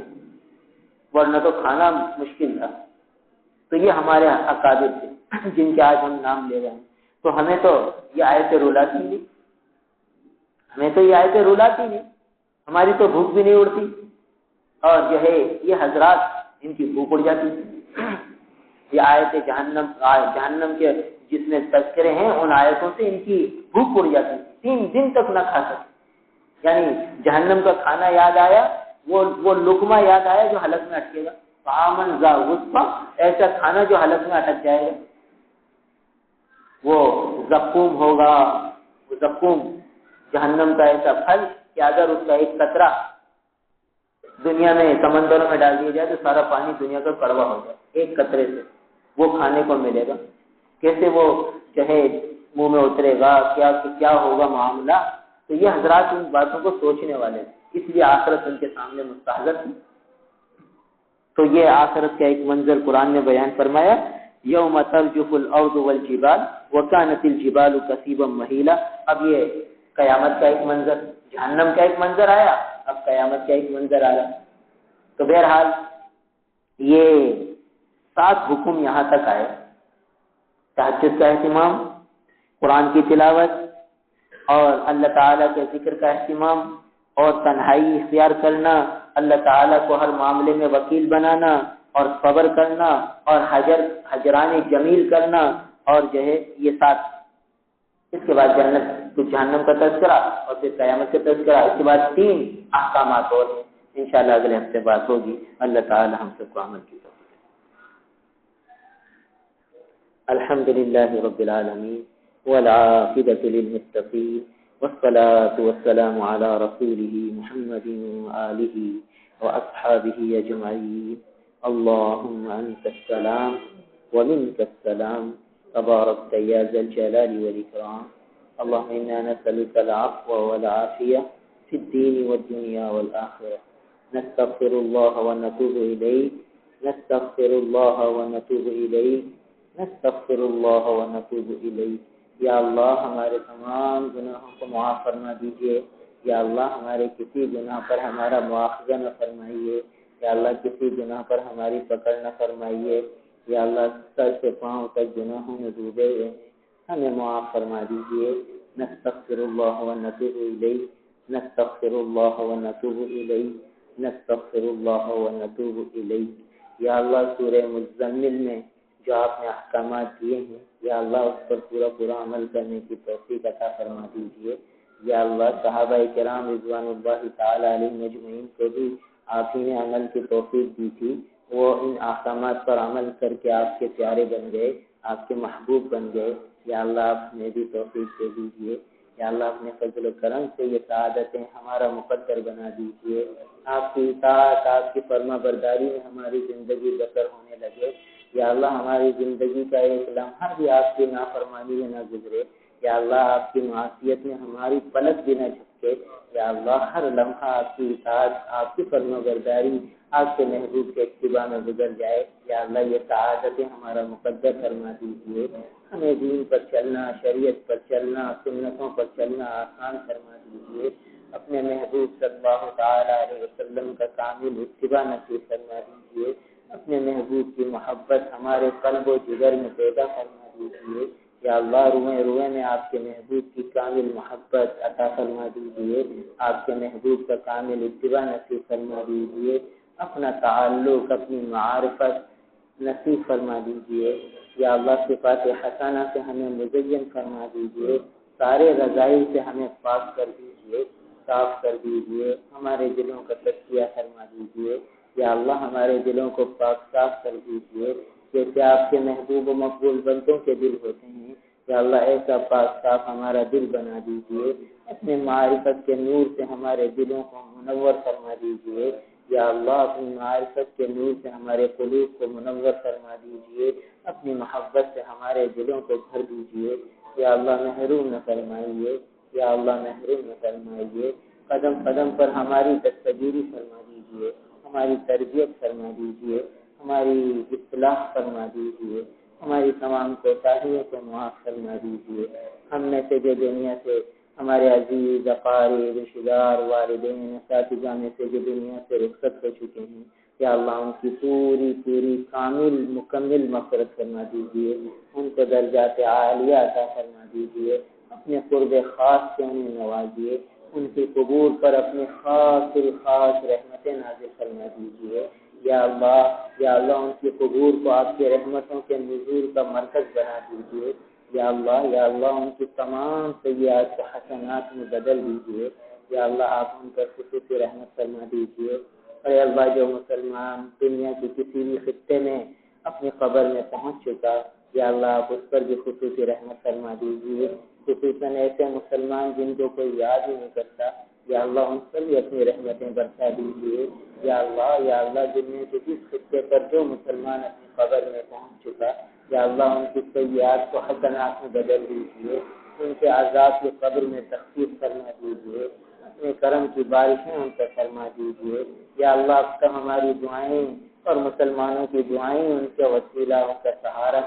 ورنہ تو کھانا مشکل تھا۔ تو یہ ہمارے اکابر تھے جن کے آج ہم نام لے رہے ہیں۔ تو ہمیں تو یہ آیتیں رلاتی نہیں، ہماری تو بھوک بھی نہیں اڑتی، اور جو ہے یہ حضرات ان کی بھوک اڑ جاتی۔ یہ آیت جہنم کے جس میں تذکرے ہیں، ان آیتوں سے ان کی بھوک اڑ جاتی، 3 دن تک نہ کھا سکتے۔ یعنی جہنم کا کھانا یاد آیا، وہ لقمہ یاد آیا جو حلق میں اٹکے گا، طعامًا ذا غصہ، ایسا کھانا جو حلق میں اٹک جائے گا، وہ زقوم ہوگا۔ وہ زقوم جہنم کا ایسا پھل کہ اگر اس کا ایک قطرہ دنیا میں سمندروں میں ڈال دیا جائے تو سارا پانی دنیا کا کڑوا ہو جائے، ایک قطرے سے وہ کھانے کو ملے گا۔ کیسے وہ جو ہے منہ میں اترے گا، کیا ہوگا معاملہ۔ تو یہ حضرات ان باتوں کو سوچنے والے ہیں، اس لیے آخرت ان کے سامنے مستحضر ہے۔ تو یہ آخرت کا ایک منظر قرآن نے بیان فرمایا، یوم ترجف الارض والجبال وکانت الجبال کثیبا مہیلا۔ اب یہ قیامت کا ایک منظر، جہنم کا ایک منظر آیا، اب قیامت کا ایک منظر آ رہا۔ تو بہرحال یہ 7 حکم یہاں تک آئے، تہجد کا اہتمام، قرآن کی تلاوت، اور اللہ تعالیٰ کے ذکر کا اہتمام، اور تنہائی اختیار کرنا، اللہ تعالیٰ کو ہر معاملے میں وکیل بنانا، اور صبر کرنا، اور حجران جمیل کرنا، اور جو ہے یہ 7۔ اس کے بعد جنت تو جہنم کا تذکرہ، اور پھر قیامت کا تذکرہ، اس کے بعد 3 احکامات اور ہیں۔ انشاءاللہ اگلے ہفتے بات ہوگی۔ اللہ تعالی ہم سب کو عمل کی توفیق۔ الحمدللہ رب العالمین والعاقبۃ للمتقین والصلاة والسلام علی رسولہ محمد وآلہ واصحابہ اجمعین۔ اللہم انت السلام ومنک السلام تبارکت یا ذا الجلال والاکرام۔ اللهم إنا نسألك العفو والعافية في الدين والدنيا والآخرة۔ نستغفر الله ونتوب إليه، نستغفر الله ونتوب إليه، نستغفر الله ونتوب إليه۔ یا اللہ ہمارے تمام گناہوں کو معاف فرما دیجئے۔ یا اللہ ہمارے کسی گناہ پر ہمارا مواخذہ نہ فرمائیے۔ یا اللہ کسی گناہ پر ہماری پکڑ نہ فرمائیے۔ یا اللہ سر سے پاؤں تک گناہوں میں ڈوبے ہوئے ہیں، ہمیں معاف فرما دیجئے۔ نستغفر اللہ ونتوب الیہ، نستغفر اللہ ونتوب الیہ، نستغفر اللہ ونتوب الیہ۔ یا اللہ سورہ مزمل میں جو آپ نے احکامات دیے ہیں، یا اللہ اس پر پورا عمل کرنے کی توفیق عطا فرما دیجئے۔ یا اللہ صحابہ کرام رضوان اللہ تعالی علیہم اجمعین کو بھی آپ ہی نے عمل کی توفیق دی تھی، وہ ان احکامات پر عمل کر کے آپ کے پیارے بن گئے، آپ کے محبوب بن گئے۔ یا اللہ آپ نے بھی توفیق دے دیجئے۔ یا اللہ اپنے فضل و کرم سے یہ سعادتیں ہمارا مقدر بنا دیجئے۔ آپ کی اطاعت، آپ کی فرما برداری میں ہماری زندگی بسر ہونے لگے۔ یا اللہ ہماری زندگی کا ایک لمحہ بھی آپ کی نافرمانی میں نہ گزرے۔ یا اللہ آپ کی معصیت میں ہماری پلک بھی نہ جھپکے، یا اللہ ہر لمحہ آپ کی اطاعت، آپ کی فرمانبرداری، آپ کے محبوب کے اتباع میں گزر جائے۔ یا اللہ یہ سعادتیں ہمارا مقدر فرما دیجیے، ہمیں دین پر چلنا، شریعت پر چلنا، سنتوں پر چلنا آسان فرما دیجیے، اپنے محبوب صلی اللہ تعالیٰ علیہ وسلم کا کامل اتباع نصیب فرما دیجیے، اپنے محبوب کی محبت ہمارے قلب و جگر میں پیدا فرما دیجیے۔ یا اللہ روئے روئے میں آپ کے محبوب کی کامل محبت عطا فرما دیجیے، آپ کے محبوب کا کامل اتباع نصیب فرما دیجیے، اپنا تعلق، اپنی معرفت نصیب فرما دیجیے۔ یا اللہ صفات حسنہ سے ہمیں مزین فرما دیجیے، سارے رضائل سے ہمیں پاک کر دیجیے، صاف کر دیجیے، ہمارے دلوں کا تزکیہ فرما دیجیے۔ یا اللہ ہمارے دلوں کو پاک صاف کر دیجیے، جیسے آپ کے محبوب و مقبول بندوں کے دل ہوتے ہیں۔ یا اللہ ایسا پاک صاف ہمارا دل بنا دیجیے، اپنے معرفت کے نور سے ہمارے دلوں کو منور فرما دیجیے۔ یا اللہ اپنی معرفت کے نور سے ہمارے قلوب کو منور فرما دیجیے، اپنی محبت سے ہمارے دلوں کو بھر دیجیے۔ یا اللہ محروم نہ فرمائیے، یا اللہ محروم نہ فرمائیے، قدم قدم پر ہماری دستگیری فرما دیجیے، ہماری تربیت فرما دیجیے، ہماری اصلاح فرما دیجیے، ہماری تمام کوتاہیوں کو معاف فرما دیجیے۔ ہم میں سے جو دنیا سے ہمارے عزیز اقارب رشتہ دار والدین اساتذہ میں سے جو دنیا سے رخصت ہو چکے ہیں، یا اللہ ان کی پوری کامل مکمل مغفرت فرما دیجیے، ان کو درجات عالیہ عطا فرما دیجیے، اپنے قرب خاص سے انہیں نوازیے، ان کی قبور پر اپنے خاص رحمتیں نازل فرما دیجیے۔ یا اللہ ان کی قبور کو آپ کی رحمتوں کے نزول کا مرکز بنا دیجیے۔ یا اللہ ان کی تمام سیئات کو حسنات میں بدل دیجیے۔ یا اللہ آپ ان پر خصوصی رحمت فرما دیجیے۔ اے اللہ جو مسلمان دنیا کے کسی بھی خطے میں اپنی قبر میں پہنچ چکا، یا اللہ آپ اس پر بھی خصوصی رحمت فرما دیجیے، خصوصاً ایسے مسلمان جن کو کوئی یاد ہی نہیں کرتا، یا اللہ ان پر بھی اپنی رحمتیں برسا دیجیے۔ یا اللہ دنیا کے جس خطے پر جو مسلمان اپنی قبر میں پہنچ چکا، یا اللہ ان کی سیئات کو حسنات میں بدل دیجیے، ان کے عذاب کی قبر میں تخفیف فرما دیجیے، اپنے کرم کی بارشیں ان پر فرما دیجیے۔ یا اللہ اب تک ہماری دعائیں اور مسلمانوں کی دعائیں ان کے وسیلہ، ان کا سہارا،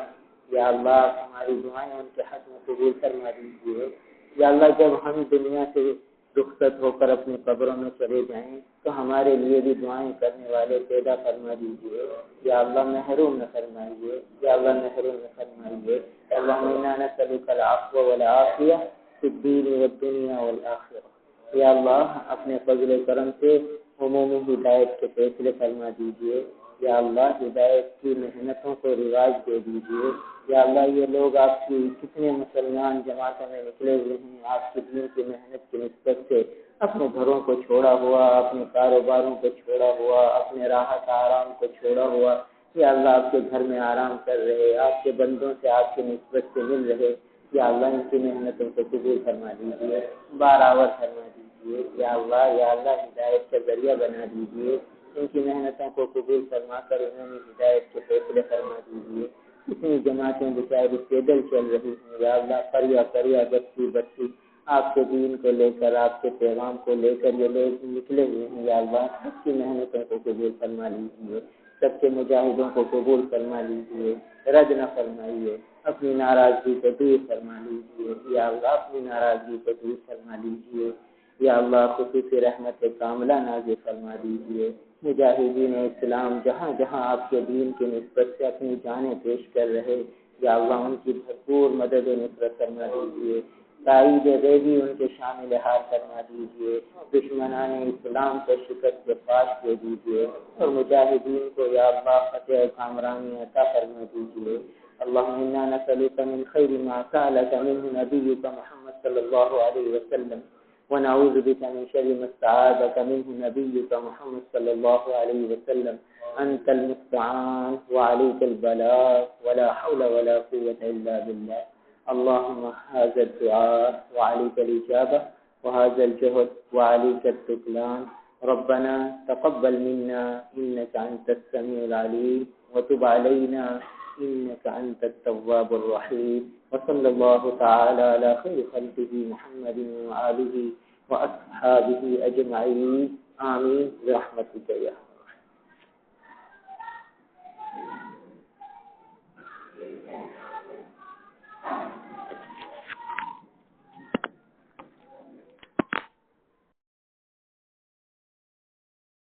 یا اللہ ہماری دعائیں ان کے حق میں قبول فرما دیجیے۔ یا اللہ جب ہم دنیا سے رخصت ہو کر اپنی قبروں میں چلے جائیں تو ہمارے لیے بھی دعائیں کرنے والے پیدا فرما دیجیے۔ یا اللہ محروم نہ فرمائیے، یا اللہ محروم نہ فرمائیے۔ اللہم انا نسألک العفو والعافیہ فی الدین والدنیا والآخرہ۔ یا اللہ اپنے فضل و کرم سے عمومی ہدایت کے فیصلے فرما دیجیے۔ یا اللہ ہدایت کی محنتوں کو رواج دے دیجیے۔ یا اللہ یہ لوگ آپ کی کتنے مسلمان جماعتوں میں نکلے ہوئے ہیں، آپ کی دین کی محنت کی نسبت سے اپنے گھروں کو چھوڑا ہوا، اپنے کاروباروں کو چھوڑا ہوا، اپنے راحت آرام کو چھوڑا ہوا، یا اللہ آپ کے گھر میں آرام کر رہے، آپ کے بندوں سے آپ کی نسبت سے مل رہے، یا اللہ ان کی محنتوں کو قبول فرما دیجیے، بارآور فرما دیجیے۔ یا اللہ ہدایت کا ذریعہ بنا دیجیے، ان کی محنتوں کو قبول فرما کر انہوں نے ہدایت کے فیصلے فرما دیجیے۔ اتنی جماعتیں بچاری پیدل چل رہی ہیں، یا اللہ قریہ بستی بستی آپ کے دین کو لے کر، آپ کے پیغام کو لے کر یہ لوگ نکلے ہوئے ہیں، یا اللہ سب کی محنتوں کو قبول فرما لیجیے، سب کے مجاہدوں کو قبول فرما لیجیے، رد نہ فرمائیے، اپنی ناراضگی کو دور فرما لیجیے۔ یا اللہ اپنی ناراضگی کو دور فرما لیجیے۔ یا اللہ خصوصی رحمت کاملہ نازل فرما دیجیے۔ مجاہدین اسلام جہاں جہاں آپ کے دین کی نسبت سے اپنی جانیں پیش کر رہے، یا اللہ ان کی بھرپور مدد و نصرت فرما دیجیے، تائید غیبی ان کے شامل حال فرما دیجیے، دشمنان اسلام کو شکست کے پاس دے دیجیے، اور مجاہدین کو یا اللہ فتح کامرانی عطا فرما دیجیے۔ اللهم انا نسألك من خير ما سألك منه نبيك محمد صلى الله عليه وسلم، ونعوذ بك من شر ما استعاذك منه نبيك محمد صلى الله عليه وسلم، أنت المستعان وعليك البلاغ ولا حول ولا قوة إلا بالله۔ اللهم هذا الدعاء وعليك الإجابة، وهذا الجهد وعليك التكلان، ربنا تقبل منا إنك أنت السميع العليم، وتب علينا إنك أنت التواب الرحيم، وصلی اللہ تعالی علی خیر خلقہ محمد وآلہ وأصحابہ اجمعین آمین برحمتک یا